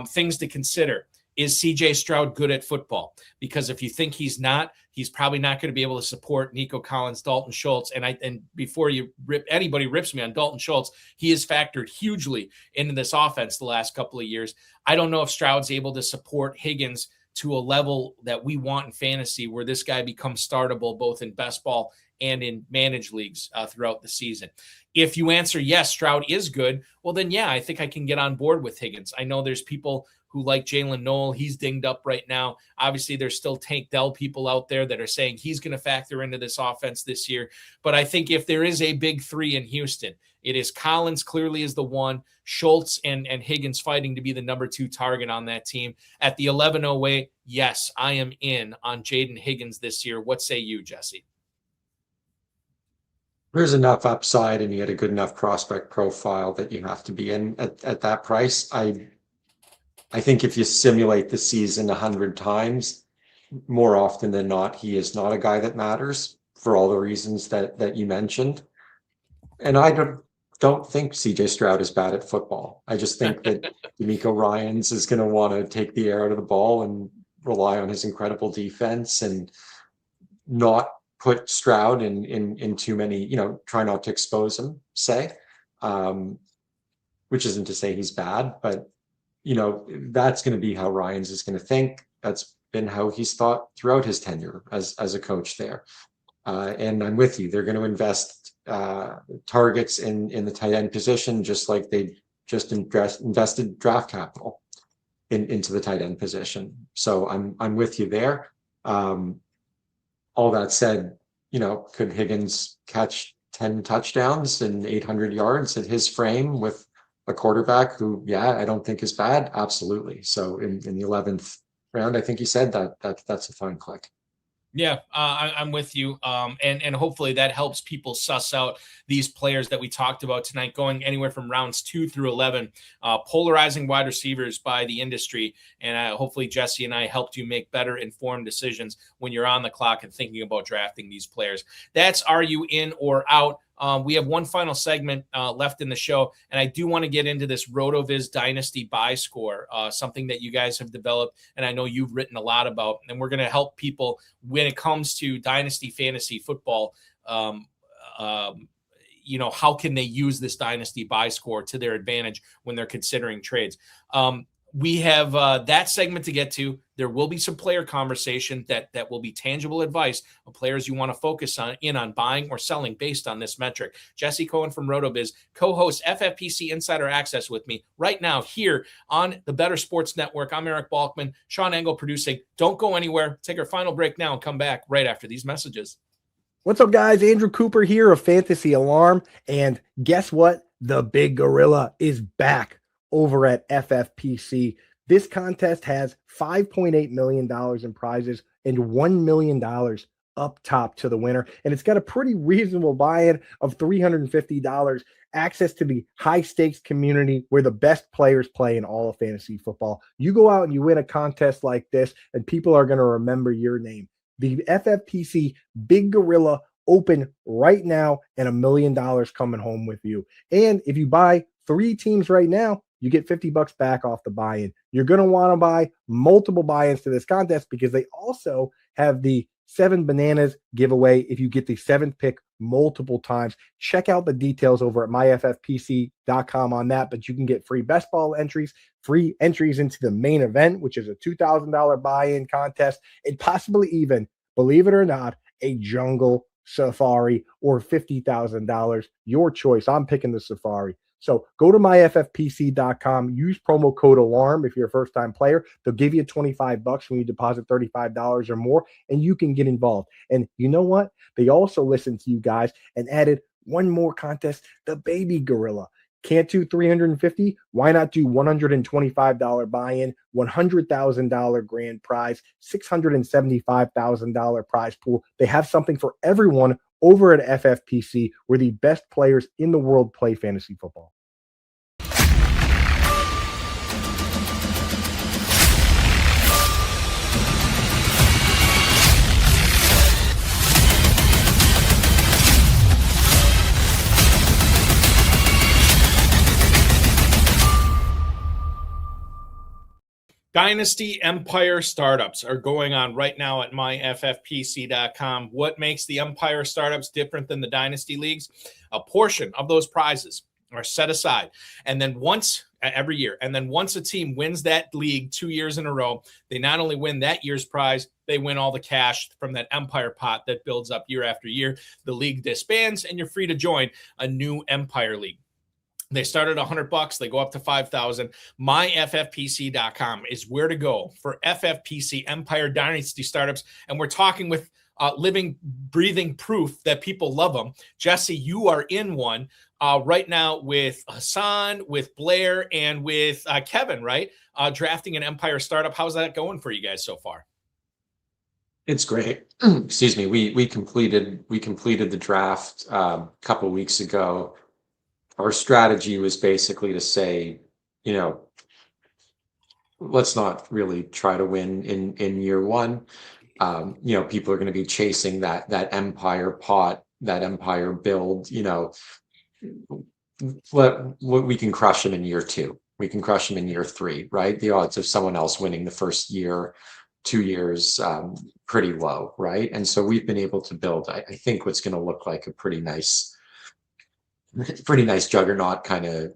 Things to consider. Is CJ Stroud good at football? Because if you think he's not, he's probably not going to be able to support Nico Collins, Dalton Schultz. And before anybody rips me on Dalton Schultz, he has factored hugely into this offense the last couple of years. I don't know if Stroud's able to support Higgins to a level that we want in fantasy, where this guy becomes startable both in best ball and in managed leagues throughout the season. If you answer yes, Stroud is good, well then, yeah, I think I can get on board with Higgins. I know there's people who like Jalen Noel. He's dinged up right now. Obviously, there's still Tank Dell people out there that are saying he's going to factor into this offense this year. But I think if there is a big 3 in Houston, it is Collins clearly is the one, Schultz and Higgins fighting to be the number 2 target on that team. At the 1108, yes, I am in on Jayden Higgins this year. What say you, Jesse? There's enough upside, and he had a good enough prospect profile that you have to be in at that price. I think if you simulate the season 100 times, more often than not, he is not a guy that matters for all the reasons that you mentioned. And I don't think CJ Stroud is bad at football. I just think that D'Amico Ryans is going to want to take the air out of the ball and rely on his incredible defense and not put Stroud in too many, try not to expose him, which isn't to say he's bad, but that's going to be how Ryans is going to think. That's been how he's thought throughout his tenure as a coach there. And I'm with you. They're going to invest targets in the tight end position, just like they just invested draft capital into the tight end position. So I'm with you there. All that said, could Higgins catch 10 touchdowns and 800 yards at his frame with a quarterback who, I don't think is bad? Absolutely. So in the 11th round, I think you said that's a fine click. Yeah, I'm with you. And hopefully that helps people suss out these players that we talked about tonight, going anywhere from rounds 2 through 11, polarizing wide receivers by the industry. And hopefully Jesse and I helped you make better informed decisions when you're on the clock and thinking about drafting these players. That's Are You In or Out? We have one final segment left in the show, and I do want to get into this RotoViz Dynasty Buy Score, something that you guys have developed, and I know you've written a lot about, and we're going to help people when it comes to Dynasty Fantasy Football, how can they use this Dynasty Buy Score to their advantage when they're considering trades. We have that segment to get to. There will be some player conversation that will be tangible advice of players you want to focus on buying or selling based on this metric. Jesse Cohen from RotoViz co-hosts FFPC Insider Access with me right now here on the Better Sports Network. I'm Eric Balkman, Sean Engel producing. Don't go anywhere. Take our final break now and come back right after these messages. What's up, guys? Andrew Cooper here of Fantasy Alarm. And guess what? The big gorilla is back over at FFPC. This contest has $5.8 million in prizes and $1 million up top to the winner. And it's got a pretty reasonable buy-in of $350, access to the high-stakes community where the best players play in all of fantasy football. You go out and you win a contest like this, and people are going to remember your name. The FFPC Big Gorilla open right now, and $1 million coming home with you. And if you buy 3 teams right now, you get $50 back off the buy-in. You're going to want to buy multiple buy-ins to this contest because they also have the 7 bananas giveaway if you get the 7th pick multiple times. Check out the details over at myffpc.com on that, but you can get free best ball entries, free entries into the main event, which is a $2,000 buy-in contest, and possibly even, believe it or not, a jungle safari or $50,000. Your choice. I'm picking the safari. So go to myffpc.com, use promo code ALARM if you're a first-time player. They'll give you $25 when you deposit $35 or more, and you can get involved. And you know what? They also listened to you guys and added one more contest, the Baby Gorilla. Can't do $350? Why not do $125 buy-in, $100,000 grand prize, $675,000 prize pool? They have something for everyone over at FFPC, where the best players in the world play fantasy football. Dynasty Empire startups are going on right now at myffpc.com. What makes the Empire startups different than the Dynasty leagues? A portion of those prizes are set aside. And then every year, and then once a team wins that league 2 years in a row, they not only win that year's prize, they win all the cash from that Empire pot that builds up year after year. The league disbands, and you're free to join a new Empire league. They start at $100. They go up to $5,000. MyFFPC.com is where to go for FFPC Empire Dynasty startups. And we're talking with living, breathing proof that people love them. Jesse, you are in one right now with Hassan, with Blair, and with Kevin, right? Drafting an Empire startup. How's that going for you guys so far? It's great. Excuse me. We completed the draft a couple weeks ago. Our strategy was basically to say, let's not really try to win in year one. People are going to be chasing that Empire pot, that Empire build. We can crush them in year 2. We can crush them in year 3, right? The odds of someone else winning the first year, 2 years, pretty low, right? And so we've been able to build, I think, what's going to look like a pretty nice juggernaut kind of,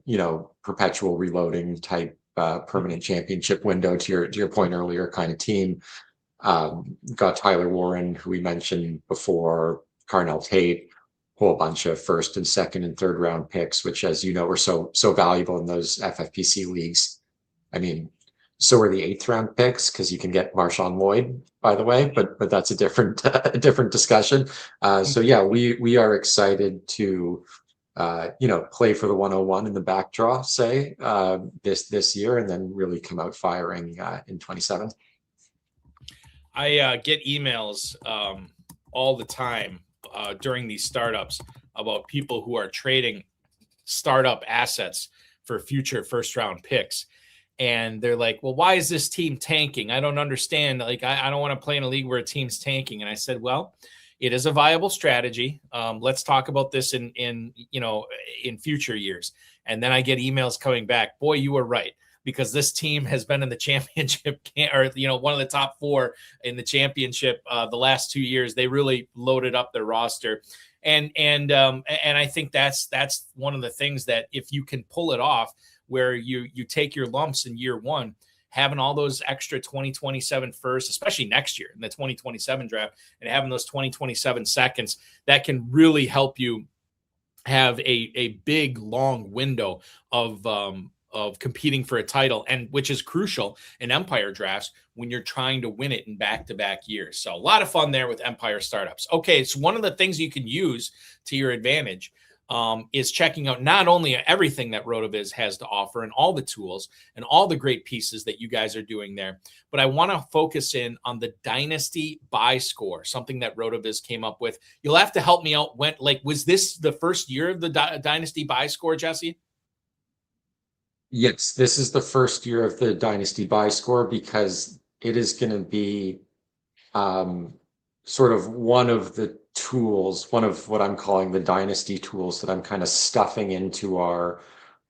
perpetual reloading type permanent championship window to your point earlier kind of team. Got Tyler Warren, who we mentioned before, Carnell, Tate, whole bunch of first and second and third round picks, which, as you know, are so valuable in those FFPC leagues. I mean, so are the 8th round picks, because you can get MarShawn Lloyd, by the way, but that's a different discussion. So yeah, we are excited to play for the 101 in the back draw, say, this year, and then really come out firing in 27. I get emails all the time during these startups about people who are trading startup assets for future first round picks. And they're like, well, why is this team tanking? I don't understand. Like, I don't want to play in a league where a team's tanking. And I said, well, it is a viable strategy. Let's talk about this in future years. And then I get emails coming back. Boy, you were right. because this team has been in the championship or, one of the top 4 in the championship the last 2 years. They really loaded up their roster. And I think that's one of the things that if you can pull it off, where you take your lumps in year one, having all those extra 2027 firsts, especially next year in the 2027 draft, and having those 2027 seconds, that can really help you have a big, long window of competing for a title, and which is crucial in Empire drafts when you're trying to win it in back-to-back years. So a lot of fun there with Empire startups. Okay, so one of the things you can use to your advantage is checking out not only everything that RotoViz has to offer and all the tools and all the great pieces that you guys are doing there, but I want to focus in on the Dynasty Buy Score, something that RotoViz came up with. You'll have to help me out. Was this the first year of the Dynasty Buy Score, Jesse? Yes, this is the first year of the Dynasty Buy Score because it is going to be sort of one of the tools, one of what I'm calling the Dynasty tools that I'm kind of stuffing into our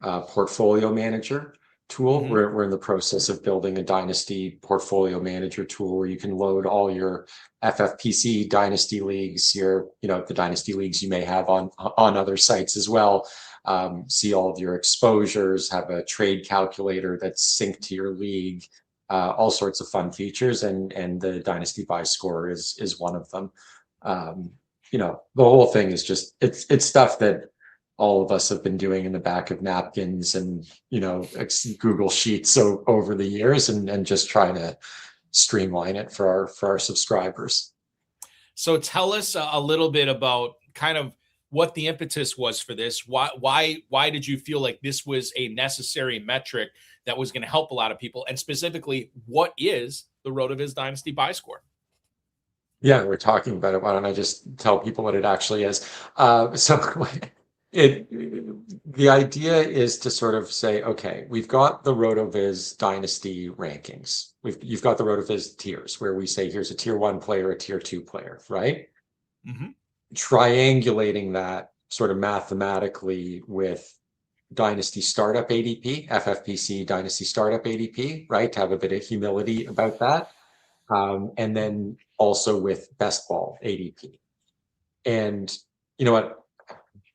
portfolio manager tool. Mm-hmm. We're in the process of building a Dynasty portfolio manager tool where you can load all your FFPC Dynasty leagues, the Dynasty leagues you may have on other sites as well. See all of your exposures, have a trade calculator that's synced to your league, all sorts of fun features, and the Dynasty Buy Score is one of them. The whole thing is just it's stuff that all of us have been doing in the back of napkins and Google Sheets over the years, and just trying to streamline it for our subscribers. So tell us a little bit about kind of what the impetus was for this. Why did you feel like this was a necessary metric that was going to help a lot of people? And specifically, what is the RotoViz Dynasty Buy Score? Yeah, we're talking about it. Why don't I just tell people what it actually is? The idea is to sort of say, okay, we've got the RotoViz Dynasty rankings. You've got the RotoViz tiers where we say, here's a tier 1 player, a tier 2 player, right? Mm-hmm. Triangulating that sort of mathematically with Dynasty Startup ADP, FFPC Dynasty Startup ADP, right? To have a bit of humility about that. And then also with Best Ball ADP. And you know what?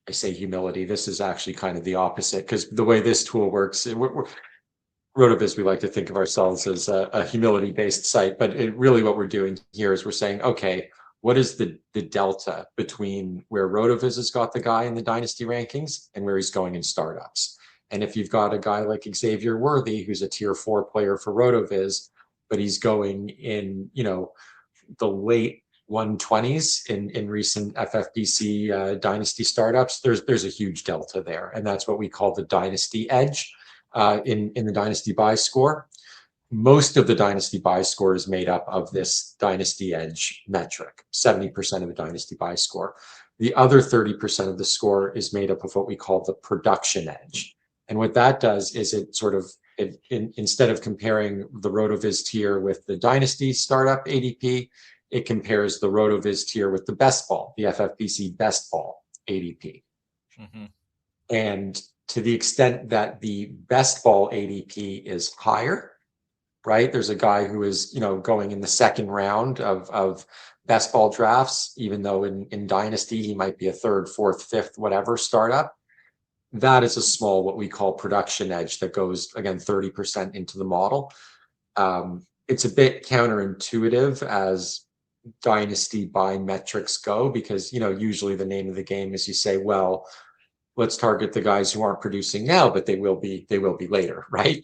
I say humility. This is actually kind of the opposite, because the way this tool works, RotoViz, we like to think of ourselves as a humility-based site, but really what we're doing here is we're saying, okay, what is the delta between where RotoViz has got the guy in the Dynasty rankings and where he's going in startups? And if you've got a guy like Xavier Worthy, who's a tier 4 player for RotoViz, but he's going in, the late 120s in recent FFPC Dynasty startups, there's a huge delta there. And that's what we call the Dynasty Edge in the Dynasty Buy Score. Most of the Dynasty Buy Score is made up of this Dynasty Edge metric, 70% of the Dynasty Buy Score. The other 30% of the score is made up of what we call the Production Edge. And what that does is it sort of, instead of comparing the RotoViz tier with the Dynasty Startup ADP, it compares the RotoViz tier with the Best Ball, the FFPC Best Ball ADP. Mm-hmm. And to the extent that the Best Ball ADP is higher, right? There's a guy who is, going in the second round of Best Ball drafts, even though in Dynasty, he might be a third, fourth, fifth, whatever startup. That is a small, what we call production edge that goes, again, 30% into the model. It's a bit counterintuitive as Dynasty buy metrics go, because, usually the name of the game is you say, well, let's target the guys who aren't producing now, but they will be later, right?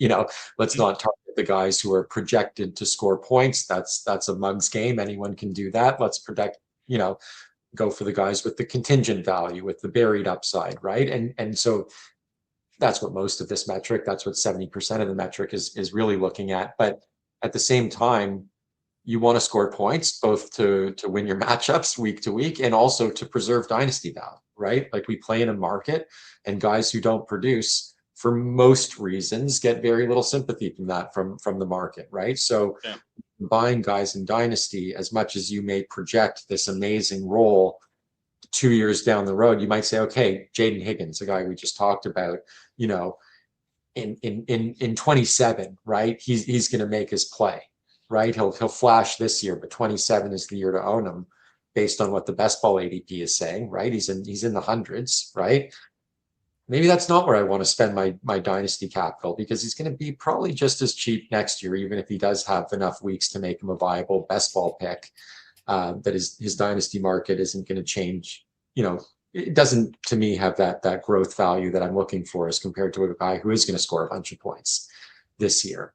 Let's not target the guys who are projected to score points. That's a mug's game. Anyone can do that. Let's go for the guys with the contingent value, with the buried upside, right? And so that's what most of this metric, that's what 70% of the metric is really looking at. But at the same time, you want to score points both to win your matchups week to week and also to preserve dynasty value, right? Like, we play in a market, and guys who don't produce, for most reasons, get very little sympathy from that from the market, right? So yeah, buying guys in dynasty, as much as you may project this amazing role 2 years down the road, you might say, okay, Jayden Higgins, the guy we just talked about, in 27, right? He's going to make his play, right? He'll flash this year, but 27 is the year to own him, based on what the best ball ADP is saying, right? He's in the hundreds, right? Maybe that's not where I want to spend my dynasty capital, because he's going to be probably just as cheap next year, even if he does have enough weeks to make him a viable best ball pick. That his dynasty market isn't going to change. It doesn't, to me, have that growth value that I'm looking for as compared to a guy who is going to score a bunch of points this year.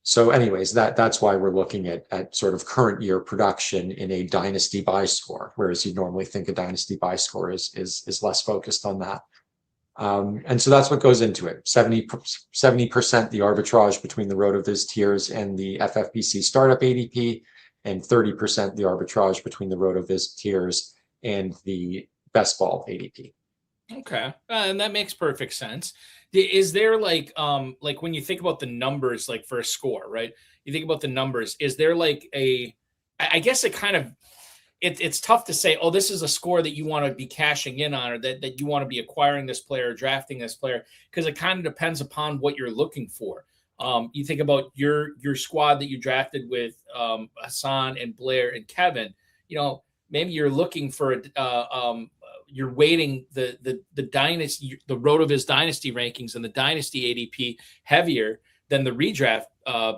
So anyways, that's why we're looking at sort of current year production in a dynasty buy score, whereas you normally think a dynasty buy score is less focused on that. And so that's what goes into it. 70% the arbitrage between the RotoViz tiers and the FFPC startup ADP, and 30% the arbitrage between the RotoViz tiers and the best ball ADP. Okay. And that makes perfect sense. Is there like when you think about the numbers, like for a score, right? You think about the numbers, is there like I guess it kind of, it's tough to say, oh, this is a score that you want to be cashing in on, or that you want to be acquiring this player or drafting this player, because it kind of depends upon what you're looking for. You think about your squad that you drafted with Hassan and Blair and Kevin, maybe you're looking for you're weighting the dynasty, the RotoViz dynasty rankings and the dynasty ADP heavier than the redraft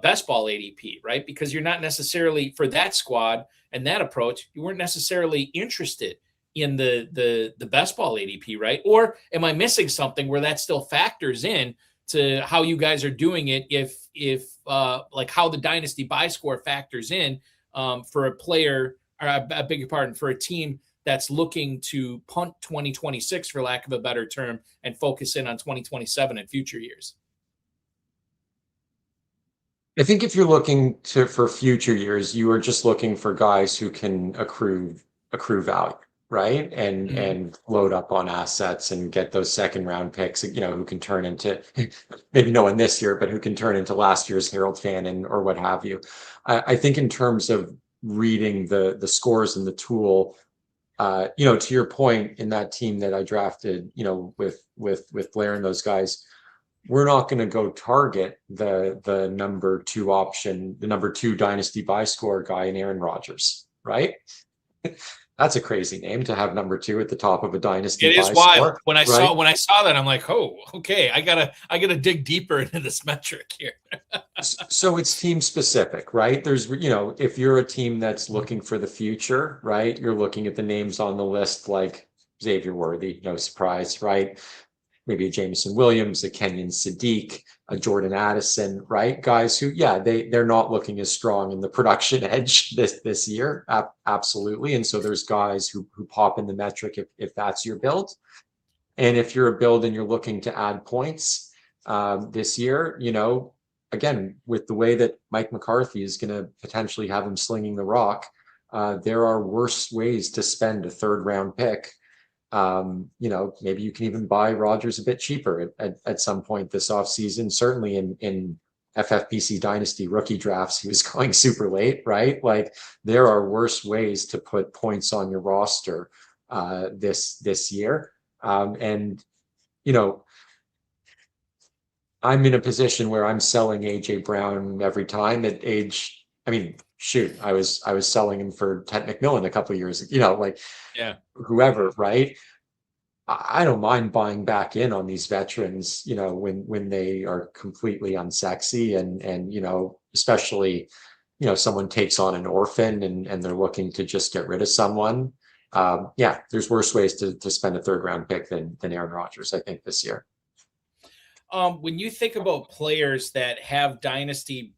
best ball ADP, right? Because you're not necessarily, for that squad and that approach, you weren't necessarily interested in the best ball ADP, right? Or am I missing something where that still factors in to how you guys are doing it? If like how the dynasty buy score factors in for a player, or I beg your pardon, for a team that's looking to punt 2026, for lack of a better term, and focus in on 2027 and future years. I think if you're looking for future years, you are just looking for guys who can accrue value, right? And load up on assets and get those second round picks, who can turn into, maybe no one this year, but who can turn into last year's Harold Fannin or what have you. I think in terms of reading the scores and the tool, to your point, in that team that I drafted, with Blair and those guys, we're not going to go target the number 2 option, the number 2 dynasty buy score guy in Aaron Rodgers, right? That's a crazy name to have number 2 at the top of a dynasty. It is wild. Score, when I saw that, I'm like, oh, okay, I gotta dig deeper into this metric here. So it's team specific, right? There's, if you're a team that's looking for the future, right? You're looking at the names on the list, like Xavier Worthy, no surprise, right? Maybe a Jameson Williams, a Kenyon Sadiq, a Jordan Addison, right? Guys who, they're not looking as strong in the production edge this year. Absolutely. And so there's guys who pop in the metric if that's your build. And if you're a build and you're looking to add points this year, again, with the way that Mike McCarthy is going to potentially have him slinging the rock, there are worse ways to spend a 3rd round pick. Maybe you can even buy Rodgers a bit cheaper at some point this offseason. Certainly in FFPC Dynasty rookie drafts, he was going super late, right? Like, there are worse ways to put points on your roster this year. I'm in a position where I'm selling AJ Brown every time at age, I was selling him for Tate McMillan a couple of years, whoever, right? I don't mind buying back in on these veterans, when they are completely unsexy and especially, someone takes on an orphan and they're looking to just get rid of someone. There's worse ways to spend a 3rd round pick than Aaron Rodgers, I think, this year. When you think about players that have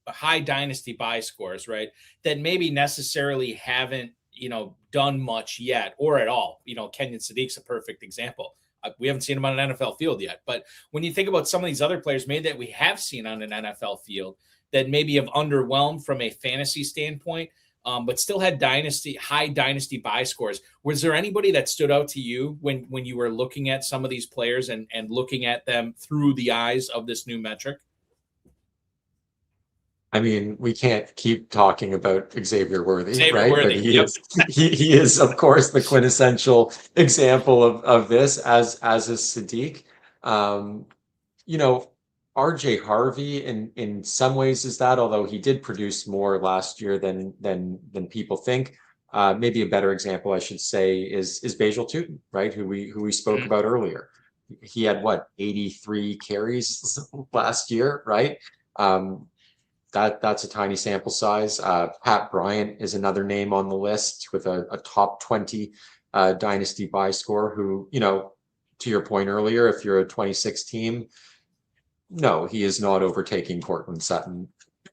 high dynasty buy scores, right, that maybe necessarily haven't, done much yet or at all, Kenyon Sadiq's a perfect example. We haven't seen him on an NFL field yet, but when you think about some of these other players maybe that we have seen on an NFL field that maybe have underwhelmed from a fantasy standpoint, but still had high dynasty buy scores. Was there anybody that stood out to you when you were looking at some of these players and looking at them through the eyes of this new metric? We can't keep talking about Xavier Worthy, right? Worthy, but he is, of course, the quintessential example of this, as is Sadiq. RJ Harvey in some ways is that, although he did produce more last year than people think. Maybe a better example, I should say, is Basil Tootin, right? Who we spoke about earlier. He had what, 83 carries last year, right? That's a tiny sample size. Pat Bryant is another name on the list with a top 20 dynasty buy score, who, to your point earlier, if you're a 26 team, no, he is not overtaking Cortland Sutton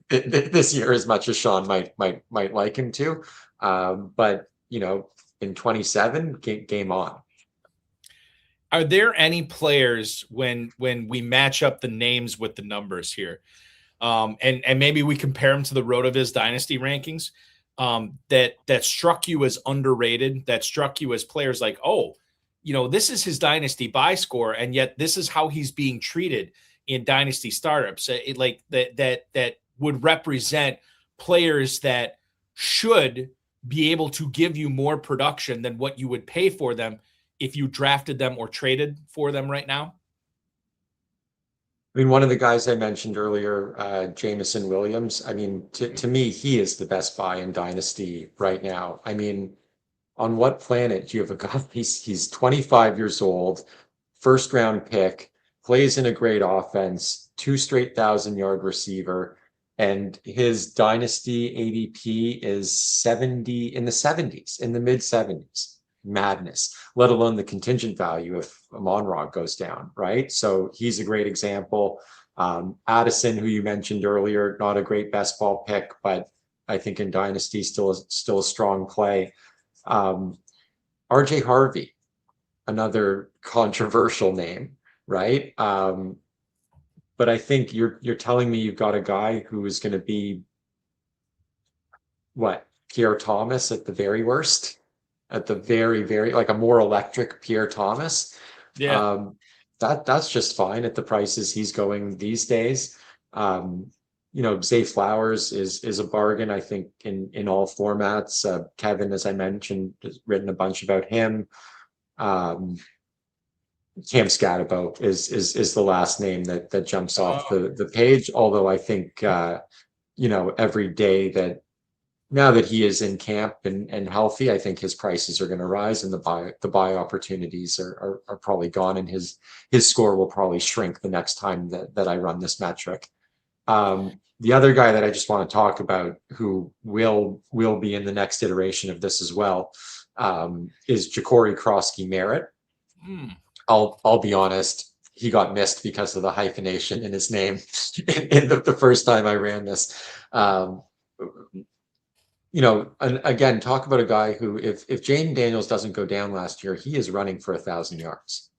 this year as much as Sean might like him to. But in 27, game on. Are there any players when we match up the names with the numbers here, and maybe we compare them to the RotoViz Dynasty rankings, that struck you as underrated, that struck you as players like, oh, this is his Dynasty buy score, and yet this is how he's being treated in Dynasty startups, like that would represent players that should be able to give you more production than what you would pay for them if you drafted them or traded for them right now? I mean, one of the guys I mentioned earlier, Jameson Williams, I mean, to me, he is the best buy in Dynasty right now. I mean, on what planet do you have a guy? He's 25 years old, first round pick, plays in a great offense, 2 straight 1,000-yard receiver, and his Dynasty ADP is 70, in the 70s, in the mid 70s. Madness, let alone the contingent value if Amon-Ra goes down, right? So he's a great example. Addison, who you mentioned earlier, not a great best ball pick, but I think in Dynasty still a strong play. RJ Harvey, another controversial name, right? But I think you're telling me you've got a guy who is going to be what, Pierre Thomas at the very worst, at the very, very, like a more electric Pierre Thomas. Yeah. That's just fine at the prices he's going these days. Zay Flowers is a bargain, I think, in all formats. Kevin, as I mentioned, has written a bunch about him. Cam Scatterbo is the last name that jumps off the page. Although I think every day that now that he is in camp and healthy, I think his prices are going to rise, and the buy opportunities are probably gone, and his score will probably shrink the next time that I run this metric. The other guy that I just want to talk about, who will be in the next iteration of this as well, is Ja'Cory Krosky-Merritt. I'll be honest, he got missed because of the hyphenation in his name in the first time I ran this. And again, talk about a guy who, if Jayden Daniels doesn't go down last year, he is running for 1,000 yards.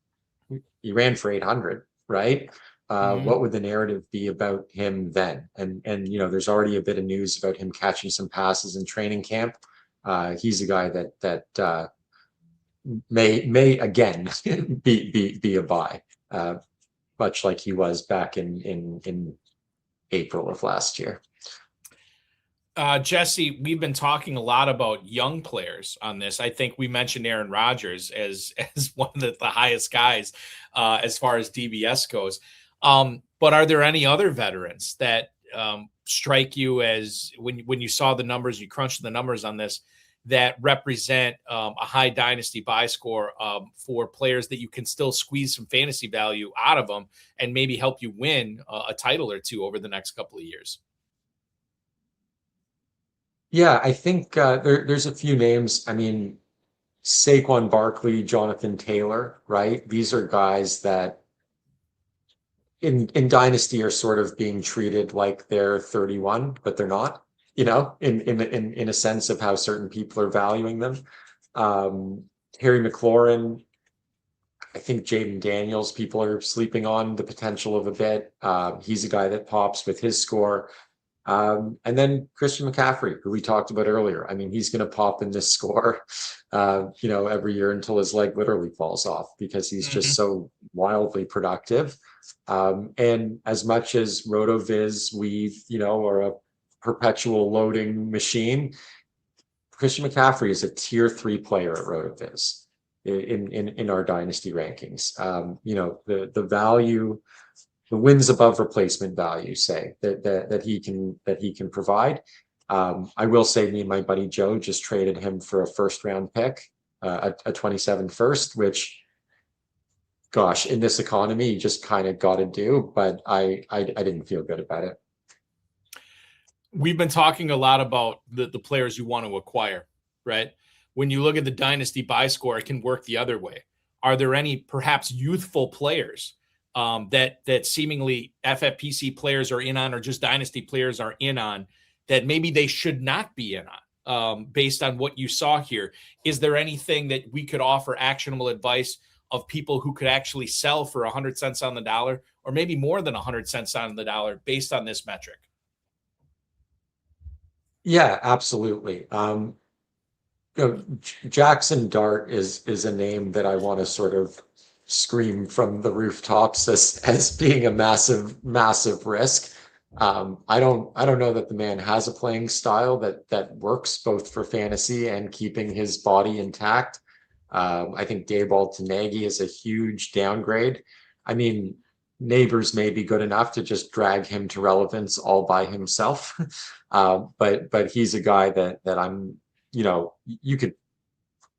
He ran for 800, right? What would the narrative be about him then? And there's already a bit of news about him catching some passes in training camp. He's a guy that may again be a buy, much like he was back in April of last year. Jesse, we've been talking a lot about young players on this. I think we mentioned Aaron Rodgers as one of the highest guys as far as DBS goes. But are there any other veterans that strike you as, when you saw the numbers, you crunched the numbers on this, that represent a high Dynasty buy score for players that you can still squeeze some fantasy value out of them and maybe help you win a title or two over the next couple of years? Yeah, I think there's a few names. I mean, Saquon Barkley, Jonathan Taylor, right? These are guys that in Dynasty are sort of being treated like they're 31, but they're not, in a sense of how certain people are valuing them. Harry McLaurin, I think Jayden Daniels, people are sleeping on the potential of a bit. He's a guy that pops with his score. And then Christian McCaffrey, who we talked about earlier. I mean, he's going to pop in this score, every year until his leg literally falls off, because he's just so wildly productive. And as much as RotoViz, are a perpetual loading machine, Christian McCaffrey is a tier 3 player at RotoViz in our Dynasty rankings. The value wins above replacement value, say that he can provide. I will say, me and my buddy Joe just traded him for a first round pick, a 27 first, which, gosh, in this economy, you just kind of got to do. But I didn't feel good about it. We've been talking a lot about the players you want to acquire, right? When you look at the Dynasty Buy Score, it can work the other way. Are there any perhaps youthful players that seemingly FFPC players are in on, or just Dynasty players are in on, that maybe they should not be in on, based on what you saw here? Is there anything that we could offer actionable advice of people who could actually sell for 100 cents on the dollar, or maybe more than 100 cents on the dollar based on this metric? Yeah, absolutely. Jackson Dart is a name that I want to sort of scream from the rooftops as being a massive risk. I don't know that the man has a playing style that works both for fantasy and keeping his body intact. I think Dayball to Nagy is a huge downgrade. I mean, Nabers may be good enough to just drag him to relevance all by himself. But he's a guy that I'm, you could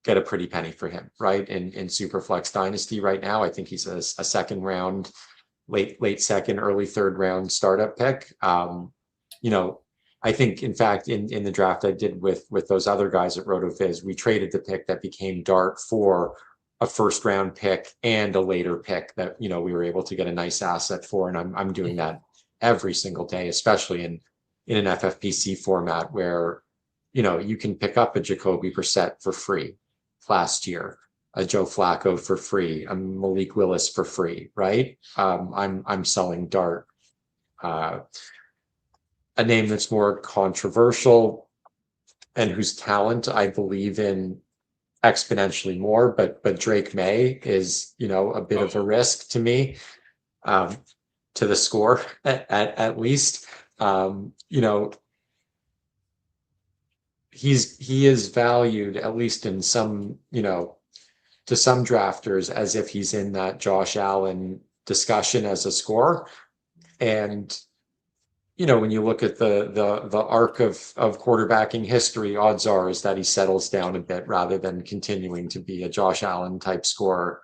get a pretty penny for him, right? In Superflex Dynasty right now, I think he's a second round, late second, early third round startup pick. I think, in fact, in the draft I did with those other guys at RotoViz, we traded the pick that became Dart for a first round pick and a later pick that, we were able to get a nice asset for. And I'm doing that every single day, especially in an FFPC format where, you can pick up a Jacoby Brissett for free last year, a Joe Flacco for free, a Malik Willis for free, right? I'm selling Dart. A name that's more controversial and whose talent I believe in exponentially more, but Drake May is, a bit of a risk to me, to the score at least. He is valued, at least in some, to some drafters, as if he's in that Josh Allen discussion as a scorer. And when you look at the arc of quarterbacking history, odds are is that he settles down a bit rather than continuing to be a Josh Allen type scorer.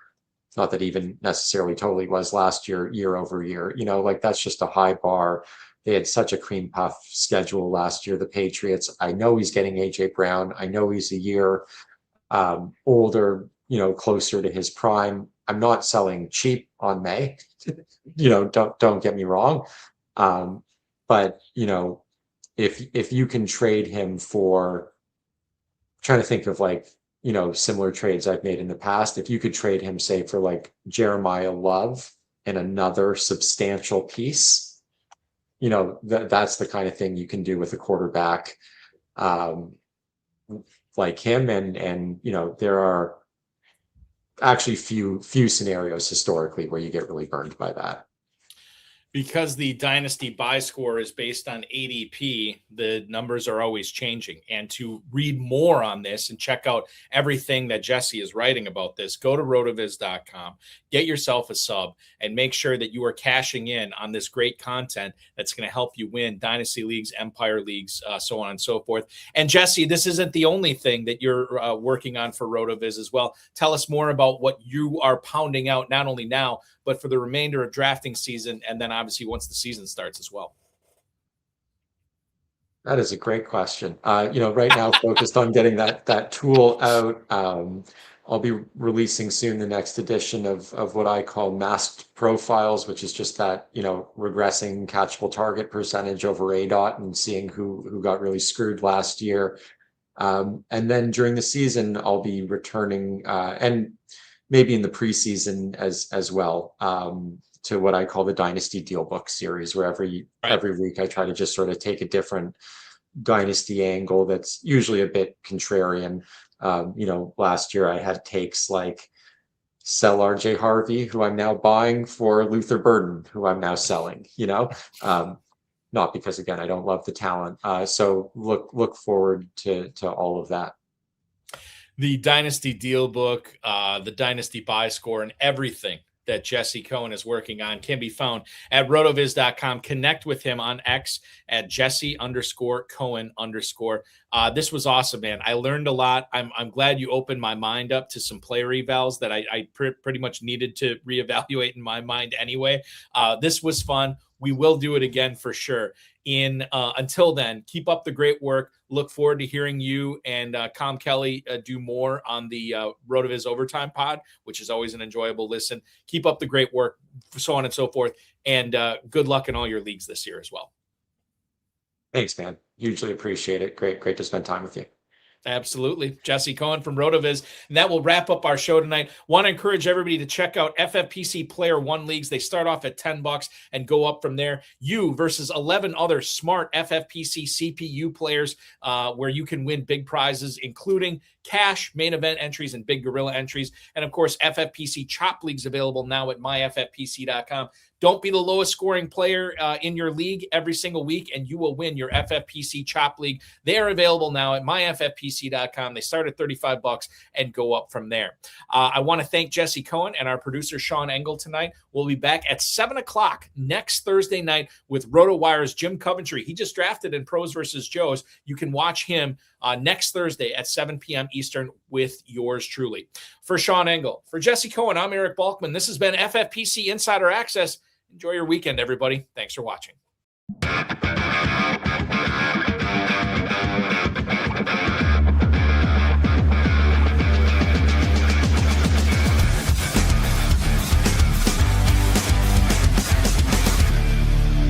Not that even necessarily totally was last year over year. That's just a high bar. They had such a cream puff schedule last year, the Patriots. I know he's getting AJ Brown. I know he's a year older, closer to his prime. I'm not selling cheap on May. Don't get me wrong. But if you can trade him for, I'm trying to think of similar trades I've made in the past. If you could trade him, say, for Jeremiah Love and another substantial piece, that's the kind of thing you can do with a quarterback like him. And there are actually few scenarios historically where you get really burned by that. Because the Dynasty Buy Score is based on ADP, the numbers are always changing. And to read more on this and check out everything that Jesse is writing about this, go to rotoviz.com, get yourself a sub, and make sure that you are cashing in on this great content that's going to help you win Dynasty Leagues, Empire Leagues, so on and so forth. And Jesse, this isn't the only thing that you're working on for RotoViz as well. Tell us more about what you are pounding out, not only now, but for the remainder of drafting season, and then obviously once the season starts as well. That is a great question. Right now focused on getting that tool out. I'll be releasing soon the next edition of what I call masked profiles, which is just that, regressing catchable target percentage over ADOT and seeing who got really screwed last year. And then during the season, I'll be returning, and maybe in the preseason as well, to what I call the Dynasty Dealbook series, where every week I try to just sort of take a different dynasty angle that's usually a bit contrarian. Last year I had takes like sell RJ Harvey, who I'm now buying, for Luther Burden, who I'm now selling, not because, again, I don't love the talent. So look forward to all of that. The Dynasty Deal Book, the Dynasty Buy Score, and everything that Jesse Cohen is working on can be found at rotoviz.com. Connect with him on X at Jesse_Cohen_. This was awesome, man. I learned a lot. I'm glad you opened my mind up to some player evals that I pretty much needed to reevaluate in my mind anyway. This was fun. We will do it again for sure. Until then, keep up the great work. Look forward to hearing you and Com Kelly do more on the RotoViz Overtime Pod, which is always an enjoyable listen. Keep up the great work, so on and so forth. And good luck in all your leagues this year as well. Thanks, man. Hugely appreciate it. Great to spend time with you. Absolutely. Jesse Cohen from RotoViz. And that will wrap up our show tonight. Want to encourage everybody to check out FFPC Player One Leagues. They start off at $10 and go up from there. You versus 11 other smart FFPC CPU players where you can win big prizes, including cash, main event entries, and big gorilla entries. And of course, FFPC Chop Leagues available now at myffpc.com. Don't be the lowest scoring player in your league every single week, and you will win your FFPC Chop League. They are available now at myffpc.com. They start at $35 and go up from there. I want to thank Jesse Cohen and our producer, Sean Engel, tonight. We'll be back at 7 o'clock next Thursday night with RotoWire's Jim Coventry. He just drafted in Pros versus Joes. You can watch him next Thursday at 7 p.m. Eastern with yours truly. For Sean Engel, for Jesse Cohen, I'm Eric Balkman. This has been FFPC Insider Access. Enjoy your weekend, everybody. Thanks for watching.